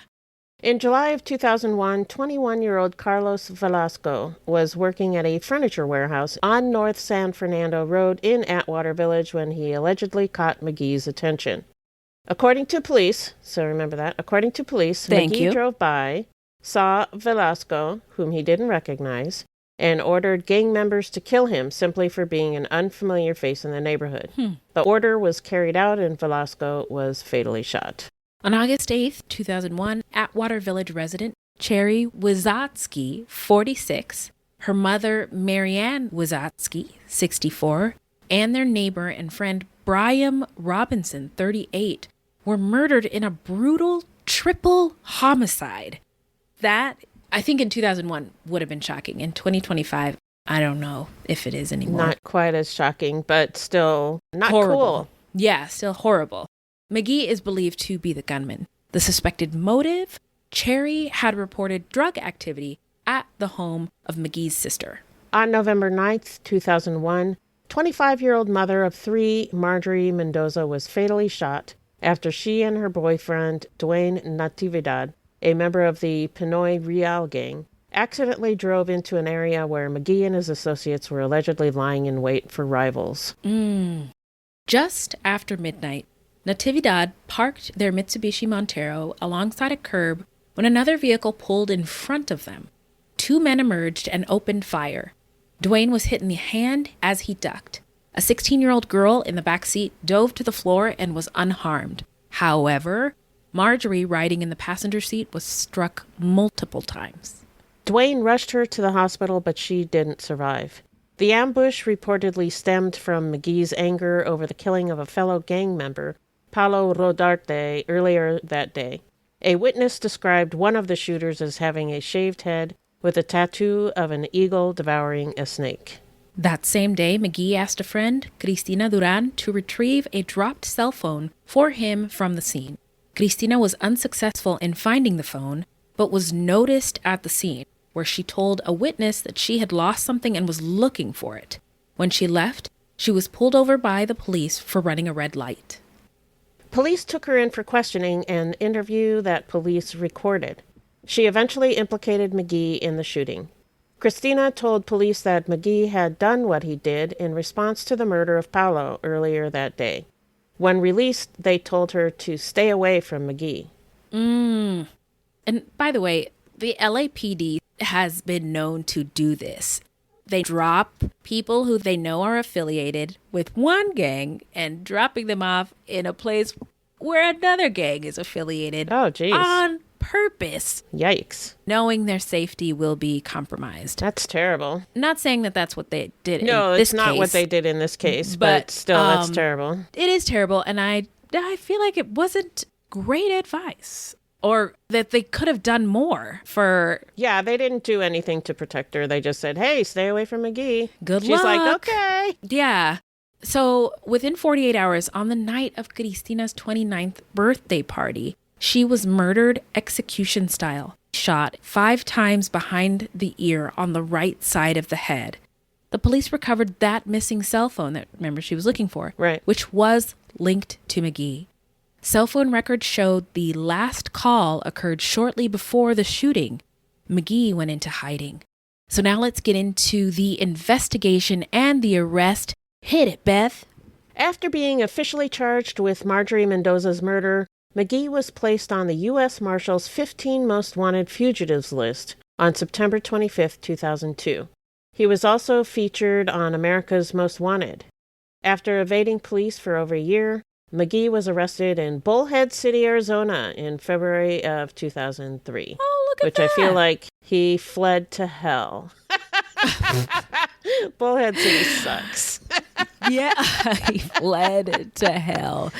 In July of 2001, 21-year-old Carlos Velasco was working at a furniture warehouse on North San Fernando Road in Atwater Village when he allegedly caught McGhee's attention. According to police, so remember that, McGhee drove by, saw Velasco, whom he didn't recognize, and ordered gang members to kill him simply for being an unfamiliar face in the neighborhood. The order was carried out and Velasco was fatally shot. On August 8th, 2001, Atwater Village resident Cherry Wizatsky, 46, her mother Marianne Wizatsky, 64, and their neighbor and friend Brian Robinson, 38, were murdered in a brutal triple homicide. That, I think in 2001, would have been shocking. In 2025, I don't know if it is anymore. Not quite as shocking, but still not horrible. Cool. Yeah, still horrible. McGhee is believed to be the gunman. The suspected motive? Cherry had reported drug activity at the home of McGhee's sister. On November 9th, 2001, 25-year-old mother of 3, Marjorie Mendoza, was fatally shot after she and her boyfriend, Dwayne Natividad, a member of the Pinoy Real gang, accidentally drove into an area where McGhee and his associates were allegedly lying in wait for rivals. Just after midnight, Natividad parked their Mitsubishi Montero alongside a curb when another vehicle pulled in front of them. 2 men emerged and opened fire. Dwayne was hit in the hand as he ducked. A 16-year-old girl in the back seat dove to the floor and was unharmed. However, Marjorie, riding in the passenger seat, was struck multiple times. Dwayne rushed her to the hospital, but she didn't survive. The ambush reportedly stemmed from McGhee's anger over the killing of a fellow gang member, Paulo Rodarte, earlier that day. A witness described one of the shooters as having a shaved head with a tattoo of an eagle devouring a snake. That same day, McGhee asked a friend, Cristina Duran, to retrieve a dropped cell phone for him from the scene. Cristina was unsuccessful in finding the phone, but was noticed at the scene, where she told a witness that she had lost something and was looking for it. When she left, she was pulled over by the police for running a red light. Police took her in for questioning, an interview that police recorded. She eventually implicated McGhee in the shooting. Christina told police that McGhee had done what he did in response to the murder of Paulo earlier that day. When released, they told her to stay away from McGhee. And by the way, the LAPD has been known to do this. They drop people who they know are affiliated with one gang and dropping them off in a place where another gang is affiliated. Oh, geez. On purpose. Yikes. Knowing their safety will be compromised. That's terrible. Not saying that that's what they did in this case. No, it's not what they did in this case, but still, that's terrible. It is terrible, and I feel like it wasn't great advice. Or that they could have done more for... Yeah, they didn't do anything to protect her. They just said, hey, stay away from McGhee. Good luck. She's like, okay. Yeah. So within 48 hours, on the night of Cristina's 29th birthday party, she was murdered execution style, shot 5 times behind the ear on the right side of the head. The police recovered that missing cell phone that, remember, she was looking for, right, which was linked to McGhee. Cell phone records showed the last call occurred shortly before the shooting. McGhee went into hiding. So now let's get into the investigation and the arrest. Hit it, Beth. After being officially charged with Marjorie Mendoza's murder, McGhee was placed on the U.S. Marshal's 15 Most Wanted Fugitives list on September 25, 2002. He was also featured on America's Most Wanted. After evading police for over a year, McGhee was arrested in Bullhead City, Arizona in February of 2003. Oh, look at which that. I feel like he fled to hell. Bullhead City sucks. Yeah, he fled to hell.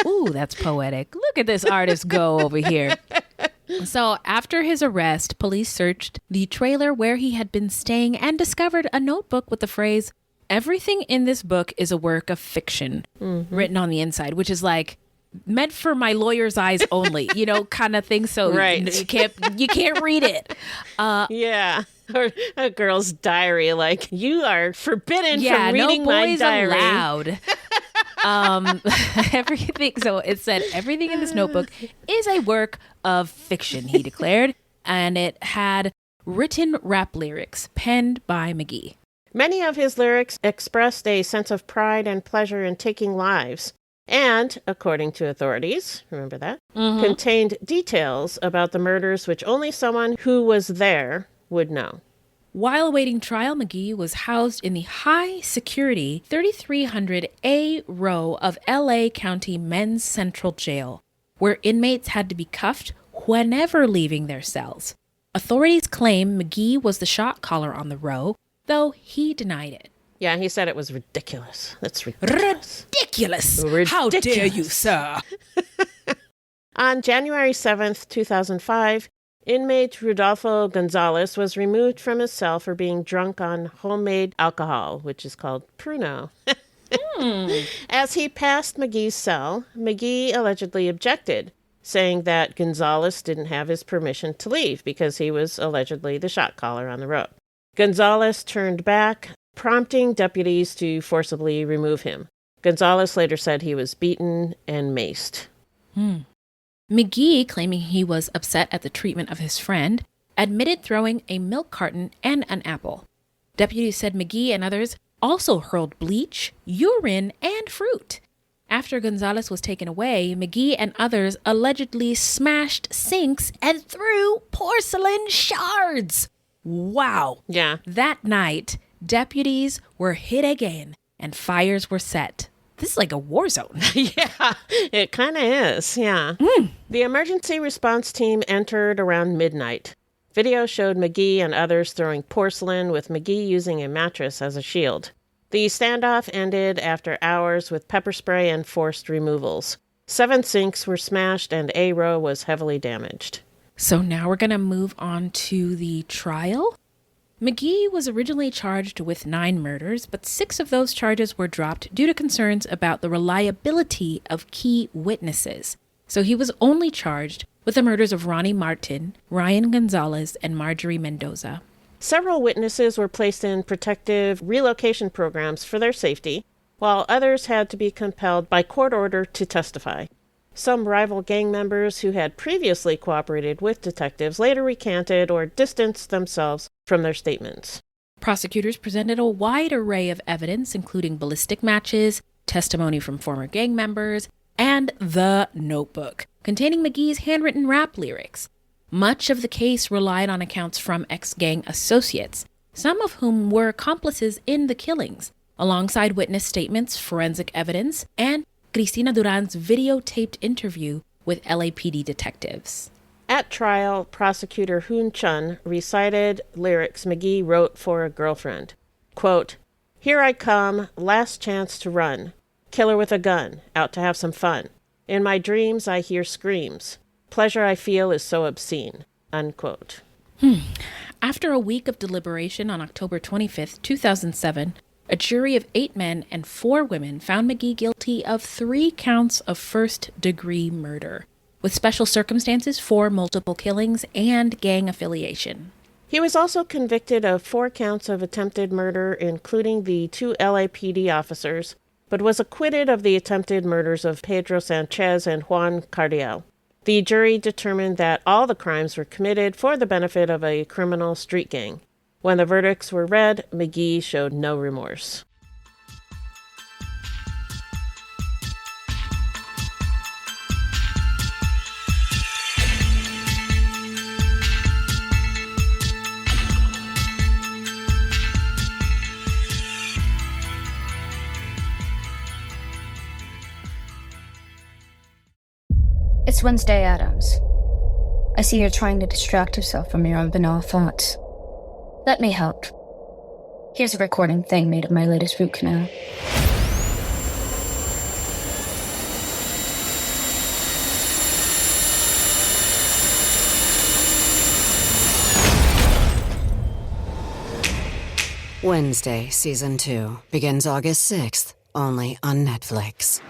Ooh, that's poetic. Look at this artist go over here. So after his arrest, police searched the trailer where he had been staying and discovered a notebook with the phrase, "Everything in this book is a work of fiction," written on the inside, which is like meant for my lawyer's eyes only, kind of thing. So right. you can't read it. Yeah. Or a girl's diary, like, you are forbidden from reading my diary. No boys allowed. Everything. So it said, everything in this notebook is a work of fiction, he declared. And it had written rap lyrics penned by McGhee. Many of his lyrics expressed a sense of pride and pleasure in taking lives, and, according to authorities, remember that, contained details about the murders which only someone who was there would know. While awaiting trial, McGhee was housed in the high-security 3300A row of L.A. County Men's Central Jail, where inmates had to be cuffed whenever leaving their cells. Authorities claim McGhee was the shot caller on the row, though he denied it. Yeah, he said it was ridiculous. That's ridiculous. Ridiculous! How dare you, sir? On January 7th, 2005, inmate Rudolfo Gonzalez was removed from his cell for being drunk on homemade alcohol, which is called Pruno. As he passed McGhee's cell, McGhee allegedly objected, saying that Gonzalez didn't have his permission to leave because he was allegedly the shot caller on the road. Gonzalez turned back, prompting deputies to forcibly remove him. Gonzalez later said he was beaten and maced. McGhee, claiming he was upset at the treatment of his friend, admitted throwing a milk carton and an apple. Deputies said McGhee and others also hurled bleach, urine, and fruit. After Gonzalez was taken away, McGhee and others allegedly smashed sinks and threw porcelain shards. Wow. Yeah. That night, deputies were hit again and fires were set. This is like a war zone. Yeah, it kind of is, yeah. The emergency response team entered around midnight. Video showed McGhee and others throwing porcelain, with McGhee using a mattress as a shield. The standoff ended after hours with pepper spray and forced removals. 7 sinks were smashed and a row was heavily damaged. So now we're going to move on to the trial. McGhee was originally charged with 9 murders, but 6 of those charges were dropped due to concerns about the reliability of key witnesses. So he was only charged with the murders of Ronnie Martin, Ryan Gonzalez, and Marjorie Mendoza. Several witnesses were placed in protective relocation programs for their safety, while others had to be compelled by court order to testify. Some rival gang members who had previously cooperated with detectives later recanted or distanced themselves from their statements. Prosecutors presented a wide array of evidence, including ballistic matches, testimony from former gang members, and the notebook, containing McGhee's handwritten rap lyrics. Much of the case relied on accounts from ex-gang associates, some of whom were accomplices in the killings, alongside witness statements, forensic evidence, and Cristina Duran's videotaped interview with LAPD detectives. At trial, prosecutor Hoon Chun recited lyrics McGhee wrote for a girlfriend. Quote, "Here I come, last chance to run. Killer with a gun, out to have some fun. In my dreams I hear screams. Pleasure I feel is so obscene." Unquote. After a week of deliberation on October 25th, 2007, a jury of 8 men and 4 women found McGhee guilty of 3 counts of first-degree murder, with special circumstances for multiple killings and gang affiliation. He was also convicted of 4 counts of attempted murder, including the 2 LAPD officers, but was acquitted of the attempted murders of Pedro Sanchez and Juan Cardiel. The jury determined that all the crimes were committed for the benefit of a criminal street gang. When the verdicts were read, McGhee showed no remorse. It's Wednesday Addams. I see you're trying to distract yourself from your own banal thoughts. Let me help. Here's a recording thing made of my latest root canal. Wednesday, Season 2, begins August 6th, only on Netflix.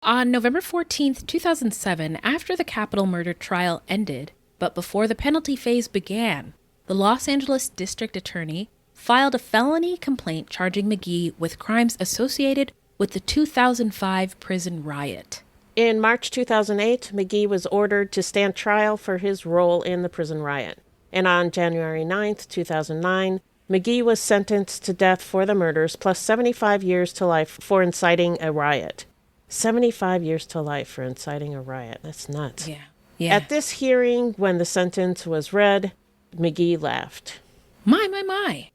On November 14th, 2007, after the Capitol murder trial ended, but before the penalty phase began, the Los Angeles District Attorney filed a felony complaint charging McGhee with crimes associated with the 2005 prison riot. In March 2008, McGhee was ordered to stand trial for his role in the prison riot. And on January 9th, 2009, McGhee was sentenced to death for the murders, plus 75 years to life for inciting a riot. 75 years to life for inciting a riot. That's nuts. Yeah. Yeah. At this hearing, when the sentence was read, McGhee laughed. My.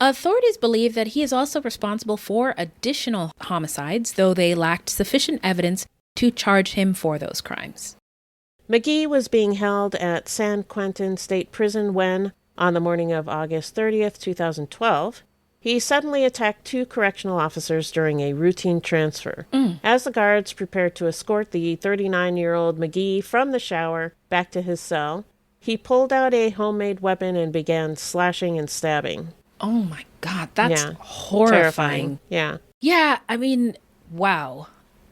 Authorities believe that he is also responsible for additional homicides, though they lacked sufficient evidence to charge him for those crimes. McGhee was being held at San Quentin State Prison when, on the morning of August 30th, 2012, he suddenly attacked 2 correctional officers during a routine transfer. As the guards prepared to escort the 39-year-old McGhee from the shower back to his cell, he pulled out a homemade weapon and began slashing and stabbing. Oh my God, that's horrifying. Terrifying. Yeah. Yeah, I mean, wow.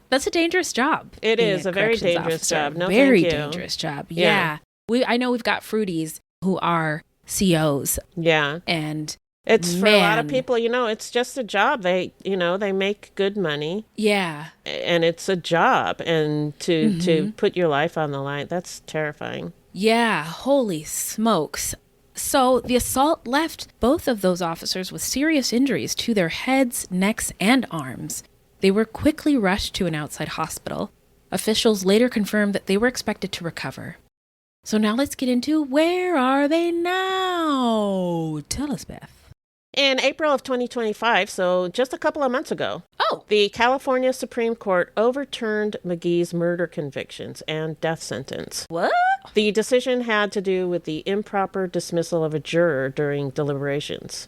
That's a dangerous job. It is a very dangerous job. No, very thank you. dangerous job. Yeah. I know we've got fruities who are COs. Yeah. And it's for a lot of people, it's just a job. They make good money. Yeah. And it's a job. And to put your life on the line, that's terrifying. Yeah. Holy smokes. So the assault left both of those officers with serious injuries to their heads, necks, and arms. They were quickly rushed to an outside hospital. Officials later confirmed that they were expected to recover. So now let's get into where are they now? Tell us, Beth. In April of 2025, so just a couple of months ago, the California Supreme Court overturned McGhee's murder convictions and death sentence. What? The decision had to do with the improper dismissal of a juror during deliberations.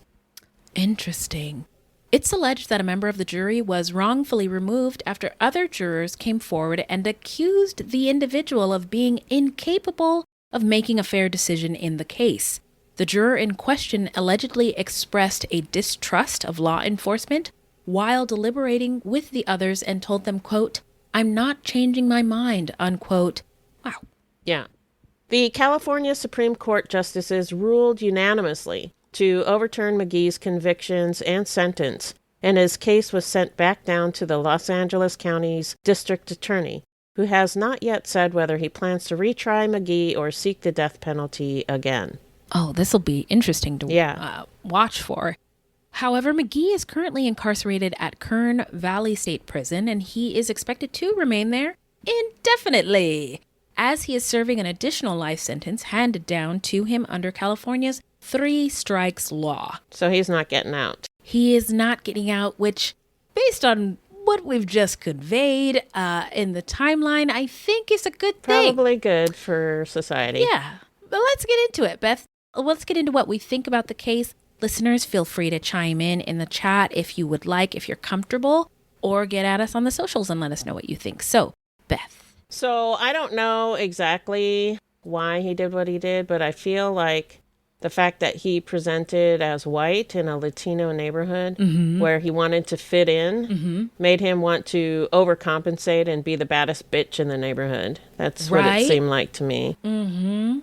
Interesting. It's alleged that a member of the jury was wrongfully removed after other jurors came forward and accused the individual of being incapable of making a fair decision in the case. The juror in question allegedly expressed a distrust of law enforcement while deliberating with the others and told them, quote, "I'm not changing my mind," unquote. Wow. Yeah. The California Supreme Court justices ruled unanimously to overturn McGhee's convictions and sentence, and his case was sent back down to the Los Angeles County's district attorney, who has not yet said whether he plans to retry McGhee or seek the death penalty again. Oh, this will be interesting to watch for. However, McGhee is currently incarcerated at Kern Valley State Prison, and he is expected to remain there indefinitely, as he is serving an additional life sentence handed down to him under California's 3 strikes law. So he's not getting out. He is not getting out, which, based on what we've just conveyed in the timeline, I think is a good thing. Probably good for society. Yeah. But let's get into it, Beth. Let's get into what we think about the case. Listeners, feel free to chime in the chat if you would like, if you're comfortable, or get at us on the socials and let us know what you think. So, Beth. So I don't know exactly why he did what he did, but I feel like the fact that he presented as white in a Latino neighborhood where he wanted to fit in made him want to overcompensate and be the baddest bitch in the neighborhood. That's what it seemed like to me.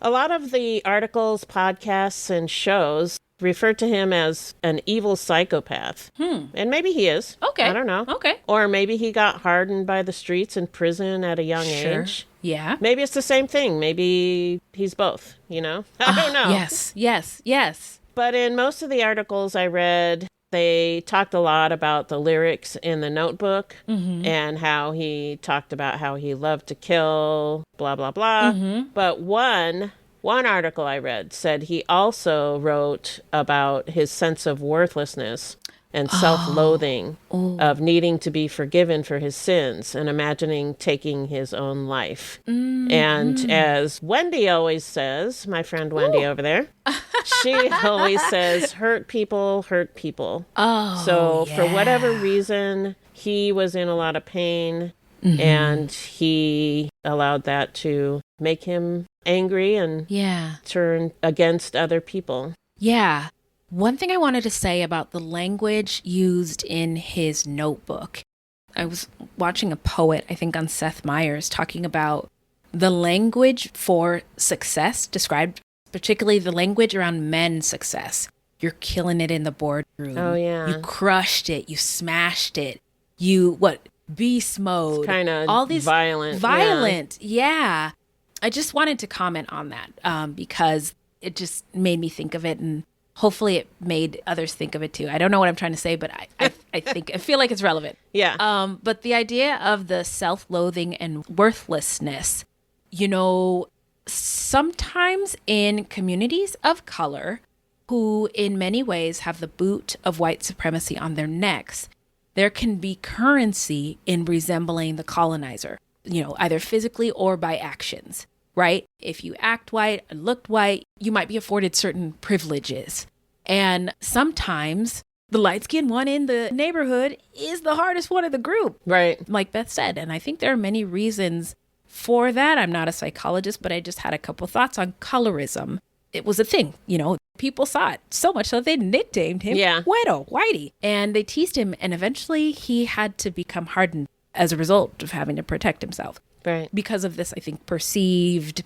A lot of the articles, podcasts, and shows refer to him as an evil psychopath. And maybe he is. Okay. I don't know. Okay. Or maybe he got hardened by the streets and prison at a young age. Yeah. Maybe it's the same thing. Maybe he's both, I don't know. Yes. But in most of the articles I read, they talked a lot about the lyrics in the Notebook and how he talked about how he loved to kill, blah, blah, blah. But one article I read said he also wrote about his sense of worthlessness and self-loathing of needing to be forgiven for his sins and imagining taking his own life. And as Wendy always says, my friend Wendy over there, she always says, hurt people hurt people. So for whatever reason, he was in a lot of pain and he allowed that to make him angry and turn against other people. Yeah. One thing I wanted to say about the language used in his notebook. I was watching a poet, I think on Seth Meyers, talking about the language for success, described particularly the language around men's success. You're killing it in the boardroom. Oh, yeah. You crushed it. You smashed it. Beast mode. Kind of all these violent. Violent, yeah. I just wanted to comment on that because it just made me think of it and hopefully it made others think of it too. I don't know what I'm trying to say, but I feel like it's relevant. Yeah. But the idea of the self-loathing and worthlessness, sometimes in communities of color who in many ways have the boot of white supremacy on their necks, there can be currency in resembling the colonizer, either physically or by actions, right? If you act white and looked white, you might be afforded certain privileges. And sometimes the light-skinned one in the neighborhood is the hardest one of the group. Right. Like Beth said. And I think there are many reasons for that. I'm not a psychologist, but I just had a couple thoughts on colorism. It was a thing, people saw it so much so they nicknamed him Whitey. And they teased him. And eventually he had to become hardened as a result of having to protect himself. Right. Because of this, I think, perceived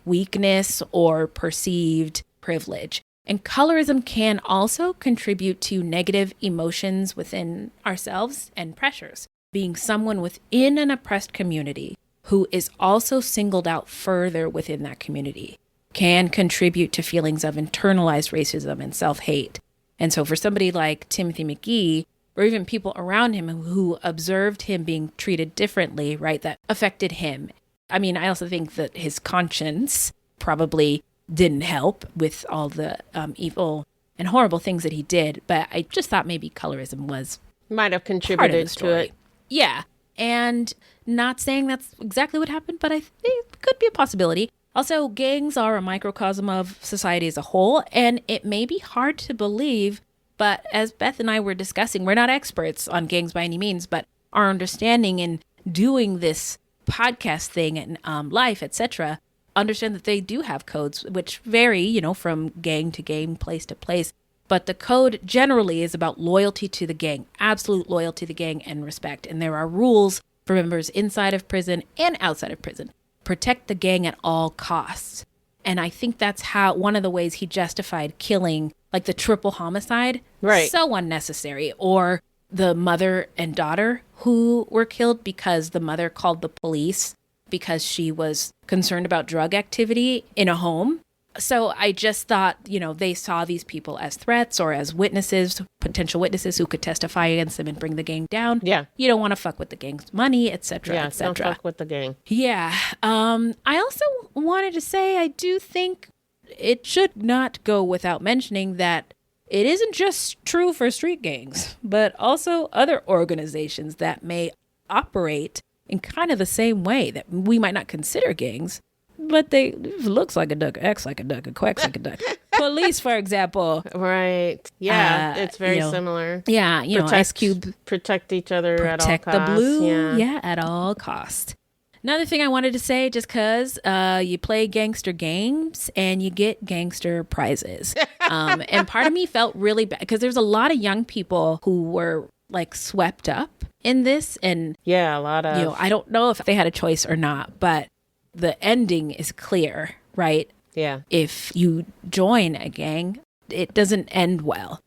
weakness or perceived privilege. And colorism can also contribute to negative emotions within ourselves and pressures. Being someone within an oppressed community who is also singled out further within that community can contribute to feelings of internalized racism and self-hate. And so for somebody like Timothy McGhee, or even people around him who observed him being treated differently, right, that affected him. I mean, I also think that his conscience probably didn't help with all the evil and horrible things that he did. But I just thought maybe colorism might have contributed to it. Yeah. And not saying that's exactly what happened, but I think it could be a possibility. Also, gangs are a microcosm of society as a whole, and it may be hard to believe, but as Beth and I were discussing, we're not experts on gangs by any means, but our understanding in doing this podcast thing and life, etc., understand that they do have codes which vary, from gang to gang, place to place. But the code generally is about loyalty to the gang, absolute loyalty to the gang and respect. And there are rules for members inside of prison and outside of prison. Protect the gang at all costs. And I think that's how one of the ways he justified killing, like the triple homicide. Right. So unnecessary. Or the mother and daughter who were killed because the mother called the police because she was concerned about drug activity in a home. So I just thought, they saw these people as threats or as witnesses, potential witnesses who could testify against them and bring the gang down. Yeah. You don't want to fuck with the gang's money, etc., Yeah, etc. don't fuck with the gang. Yeah. I also wanted to say I do think it should not go without mentioning that it isn't just true for street gangs, but also other organizations that may operate in kind of the same way that we might not consider gangs, but they looks like a duck, acts like a duck, and quacks like a duck. Police, for example. Right. Yeah, it's very similar. Yeah, Ice Cube. Protect each other at all costs. Protect the blue, at all costs. Another thing I wanted to say, just because you play gangster games and you get gangster prizes. And part of me felt really bad because there's a lot of young people who were like swept up in this. And yeah, a lot of, I don't know if they had a choice or not, but the ending is clear, right? Yeah. If you join a gang, it doesn't end well.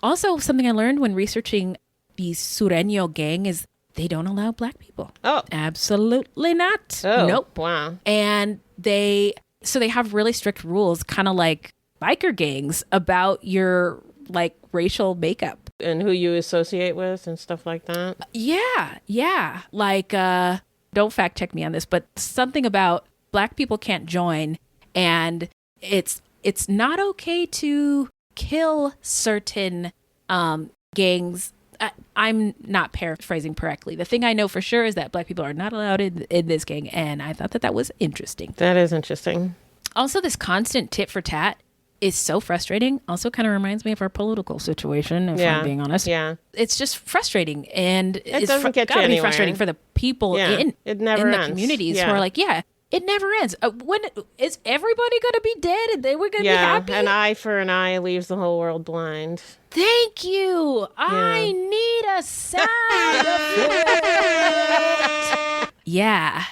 Also, something I learned when researching the Sureño gang is they don't allow Black people. Oh. Absolutely not. Oh. Nope. Wow. And they have really strict rules, kind of like biker gangs, about your like racial makeup. And who you associate with and stuff like that. Yeah. Like, don't fact check me on this, but something about Black people can't join, and it's not okay to kill certain gangs. I'm not paraphrasing correctly. The thing I know for sure is that Black people are not allowed in this gang, and I thought that was interesting. That is interesting. Also, this constant tit for tat is so frustrating. Also kind of reminds me of our political situation, if I'm being honest. Yeah. It's just frustrating, and it doesn't get you anywhere. Be frustrating for the people in the communities who are like, it never ends. When is everybody going to be dead and they were going to be happy? An eye for an eye leaves the whole world blind. Thank you. Yeah. I need a sound effect. Yeah.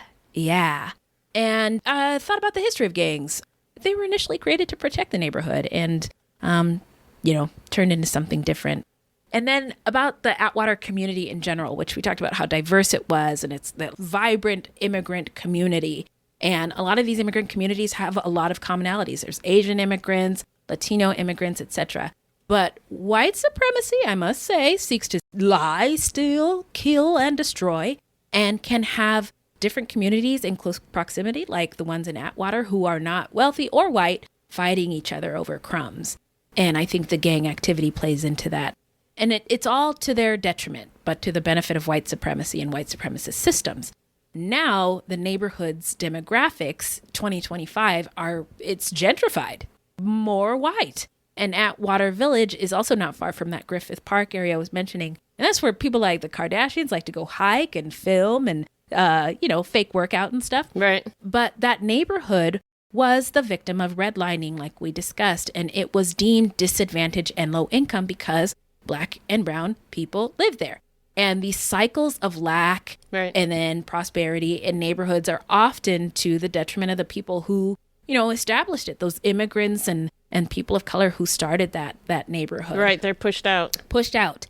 And I thought about the history of gangs. They were initially created to protect the neighborhood and, turned into something different. And then about the Atwater community in general, which we talked about how diverse it was, and it's the vibrant immigrant community. And a lot of these immigrant communities have a lot of commonalities. There's Asian immigrants, Latino immigrants, etc. But white supremacy, I must say, seeks to lie, steal, kill, and destroy, and can have different communities in close proximity, like the ones in Atwater, who are not wealthy or white, fighting each other over crumbs. And I think the gang activity plays into that. And it's all to their detriment, but to the benefit of white supremacy and white supremacist systems. Now, the neighborhood's demographics, 2025, it's gentrified, more white. And Atwater Village is also not far from that Griffith Park area I was mentioning. And that's where people like the Kardashians like to go hike and film and, fake workout and stuff. Right. But that neighborhood was the victim of redlining, like we discussed, and it was deemed disadvantaged and low income because Black and brown people lived there. And these cycles of lack and then prosperity in neighborhoods are often to the detriment of the people who, established it, those immigrants and people of color who started that neighborhood. Right, they're pushed out.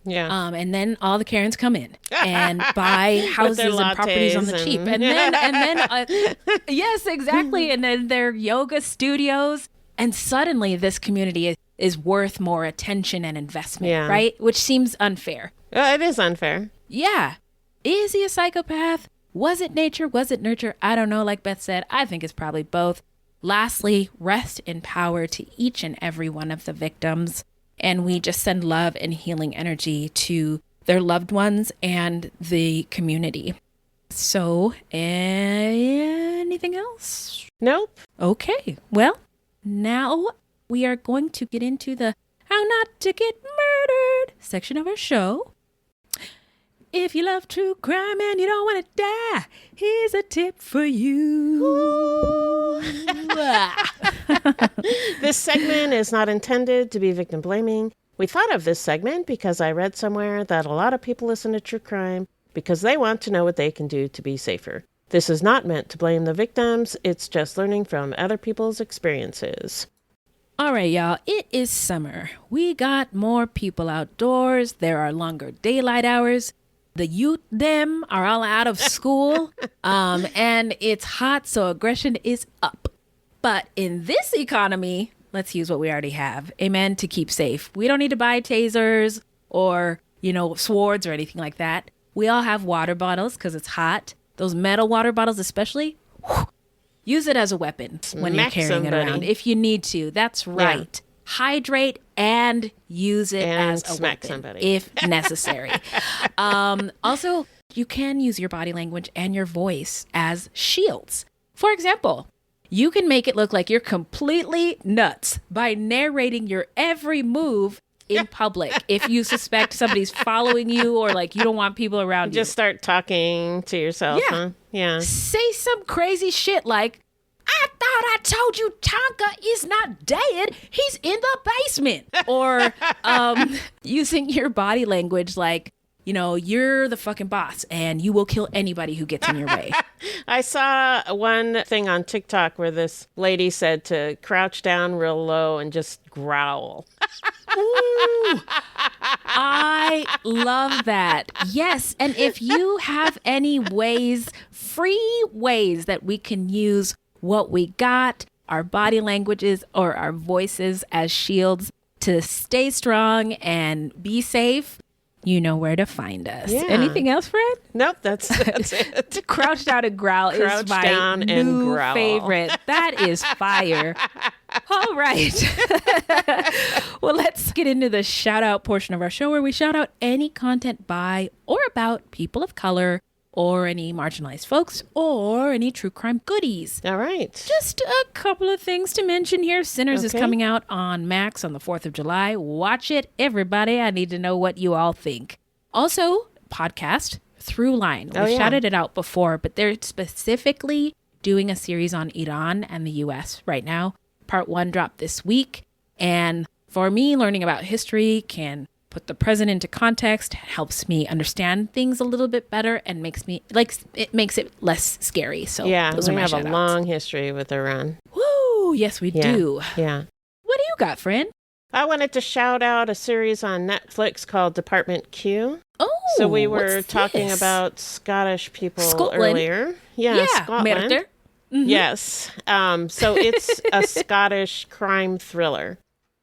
Yeah. And then all the Karens come in and buy houses and properties on the cheap. And then yes, exactly. And then their yoga studios. And suddenly this community is worth more attention and investment, right? Which seems unfair. It is unfair. Yeah. Is he a psychopath? Was it nature? Was it nurture? I don't know. Like Beth said, I think it's probably both. Lastly, rest in power to each and every one of the victims. And we just send love and healing energy to their loved ones and the community. So, anything else? Nope. Okay. Well, now we are going to get into the How Not to Get Murdered section of our show. If you love true crime and you don't want to die, here's a tip for you. This segment is not intended to be victim blaming. We thought of this segment because I read somewhere that a lot of people listen to true crime because they want to know what they can do to be safer. This is not meant to blame the victims. It's just learning from other people's experiences. All right, y'all, it is summer. We got more people outdoors. There are longer daylight hours. The youth, them, are all out of school. And it's hot, so aggression is up. But in this economy, let's use what we already have. Amen, to keep safe. We don't need to buy tasers or, swords or anything like that. We all have water bottles because it's hot. Those metal water bottles especially, use it as a weapon when you're carrying it around if you need to. That's right. Yeah. Hydrate and use it as a weapon if necessary. Also, you can use your body language and your voice as shields. For example, you can make it look like you're completely nuts by narrating your every move in public. If you suspect somebody's following you or like you don't want people around you. Just start talking to yourself, huh? Yeah. Say some crazy shit like, I thought I told you Tonka is not dead. He's in the basement. Or using your body language like, you're the fucking boss and you will kill anybody who gets in your way. I saw one thing on TikTok where this lady said to crouch down real low and just growl. Ooh, I love that. Yes. And if you have any free ways that we can use what we got, our body languages or our voices as shields to stay strong and be safe, you know where to find us. Yeah. Anything else, Fred? Nope, that's it. Crouch down and growl is my new favorite. That is fire. All right. Well, let's get into the shout out portion of our show where we shout out any content by or about people of color or any marginalized folks, or any true crime goodies. All right. Just a couple of things to mention here. Sinners is coming out on Max on the 4th of July. Watch it, everybody. I need to know what you all think. Also, podcast, Throughline. We shouted it out before, but they're specifically doing a series on Iran and the U.S. right now. Part 1 dropped this week. And for me, learning about history can put the present into context, helps me understand things a little bit better, and makes it less scary. So those are my we have shout-outs. A long history with Iran. Woo! Yes, we do. Yeah. What do you got, friend? I wanted to shout out a series on Netflix called Department Q. Oh, so we were talking about Scottish people earlier. Yeah, Scotland. Murder. Mm-hmm. Yes. So it's a Scottish crime thriller.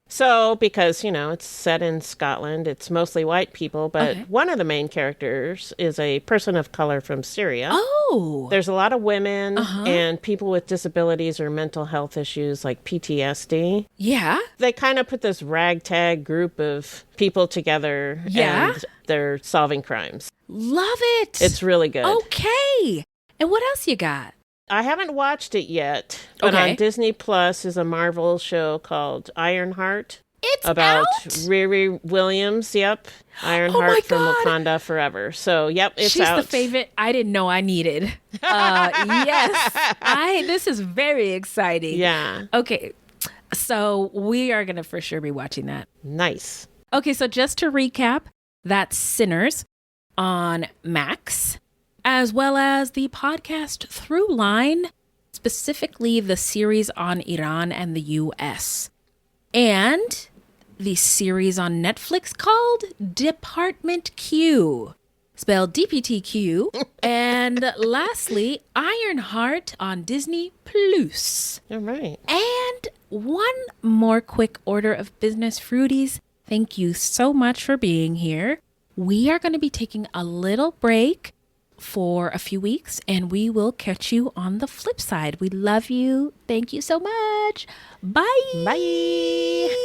So, because, it's set in Scotland, it's mostly white people, but one of the main characters is a person of color from Syria. Oh. There's a lot of women and people with disabilities or mental health issues like PTSD. Yeah. They kind of put this ragtag group of people together and they're solving crimes. Love it. It's really good. Okay. And what else you got? I haven't watched it yet, but on Disney Plus is a Marvel show called Ironheart. It's about out? Riri Williams. Yep. Ironheart from Wakanda Forever. So, yep, it's out. She's the favorite I didn't know I needed. Yes. This is very exciting. Yeah. Okay. So we are going to for sure be watching that. Nice. Okay. So just to recap, that's Sinners on Max, as well as the podcast Throughline, specifically the series on Iran and the U.S., and the series on Netflix called Department Q, spelled DPTQ, and lastly, Ironheart on Disney Plus. All right. And one more quick order of business, Fruities. Thank you so much for being here. We are going to be taking a little break for a few weeks, and we will catch you on the flip side. We love you. Thank you so much. Bye. Bye.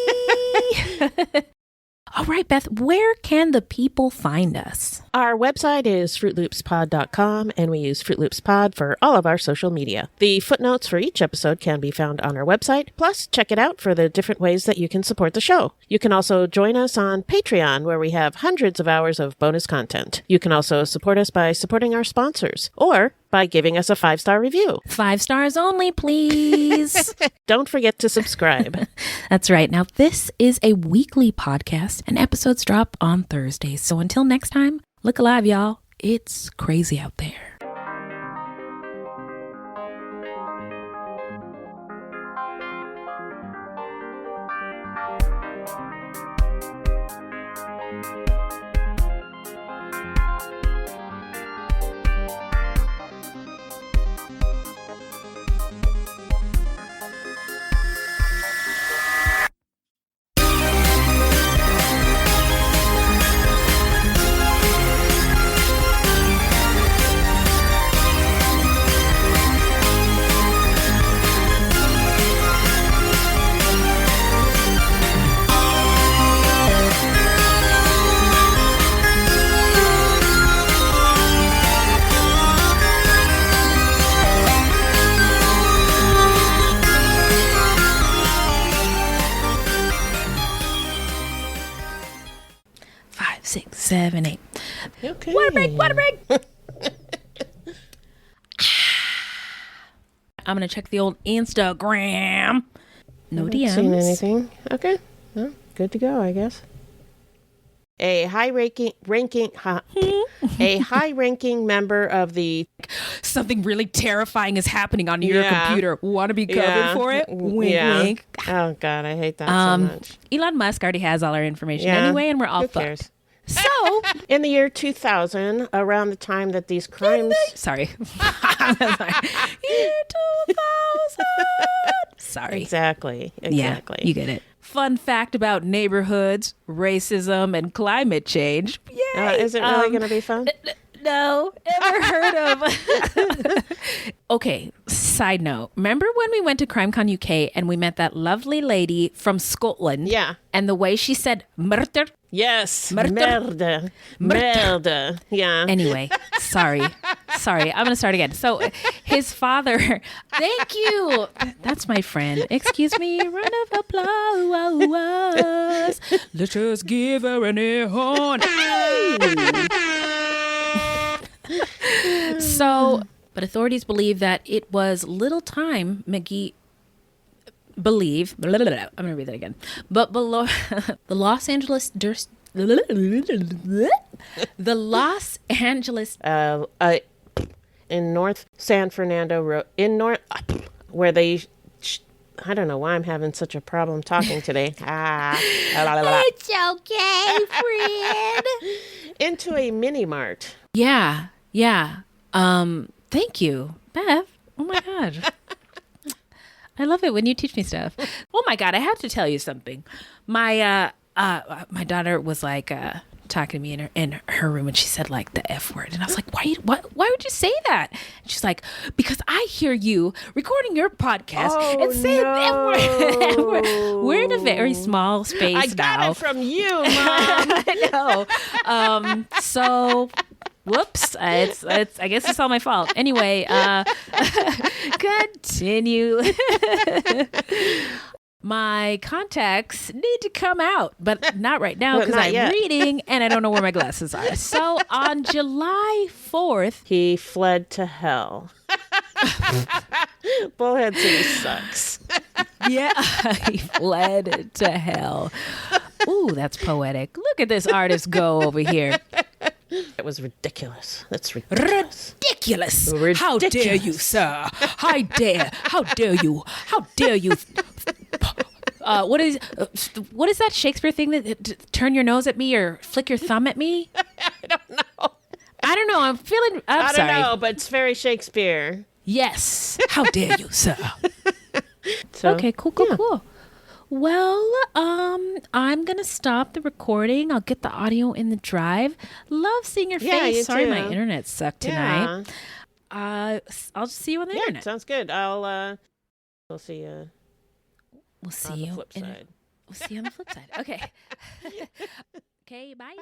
All right, Beth, where can the people find us? Our website is fruitloopspod.com, and we use Fruit Loops Pod for all of our social media. The footnotes for each episode can be found on our website. Plus, check it out for the different ways that you can support the show. You can also join us on Patreon, where we have hundreds of hours of bonus content. You can also support us by supporting our sponsors, or by giving us a 5-star review. 5 stars only, please. Don't forget to subscribe. That's right. Now, this is a weekly podcast, and episodes drop on Thursdays. So until next time, look alive, y'all. It's crazy out there. Six, 7, 8. Okay. Water break. I'm going to check the old Instagram. No DMs. Seen anything? Okay. Well, good to go, I guess. A high-ranking member of the... Something really terrifying is happening on your computer. Want to be covered for it? Wink, wink. Oh, God, I hate that so much. Elon Musk already has all our information anyway, and we're all Who fucked. cares? So, in the year 2000, around the time that these crimes... Sorry. Year 2000. Sorry. Exactly. Yeah, you get it. Fun fact about neighborhoods, racism, and climate change. Yay! Is it really going to be fun? No, ever heard of. Okay, side note. Remember when we went to CrimeCon UK and we met that lovely lady from Scotland? Yeah. And the way she said murder? Yes. Murder. Murder. Yeah. Anyway, sorry. I'm going to start again. So his father, thank you. That's my friend. Excuse me. Round of applause. Let's just give her an air horn. So, but authorities believe that it was little time McGhee I'm going to read that again. But below the Los Angeles in North San Fernando where they I don't know why I'm having such a problem talking today. It's okay, friend. Into a mini mart. Yeah. Thank you, Beth. Oh my God. I love it when you teach me stuff. Oh my God, I have to tell you something. My daughter was like talking to me in her room, and she said like the F word, and I was like, why would you say that? And she's like, because I hear you recording your podcast and saying the F word. We're in a very small space now. I got it from you, Mom. I know. So whoops. I guess it's all my fault. Anyway, continue. My contacts need to come out, but not right now because I'm reading and I don't know where my glasses are. So on July 4th, he fled to hell. Bullhead City sucks. Yeah, he fled to hell. Ooh, that's poetic. Look at this artist go over here. It was ridiculous. That's ridiculous. Ridiculous. How dare you, sir? How dare you? How dare you? What is that Shakespeare thing that turn your nose at me or flick your thumb at me? I don't know. I'm sorry. I don't know, but it's very Shakespeare. Yes. How dare you, sir? So, okay, cool. Well, I'm going to stop the recording. I'll get the audio in the drive. Love seeing your face. You Sorry, too. my internet sucked tonight. I'll just see you on the internet. Sounds good. We'll see you. We'll see on you the flip side. We'll see you on the flip side. Okay. Okay, bye.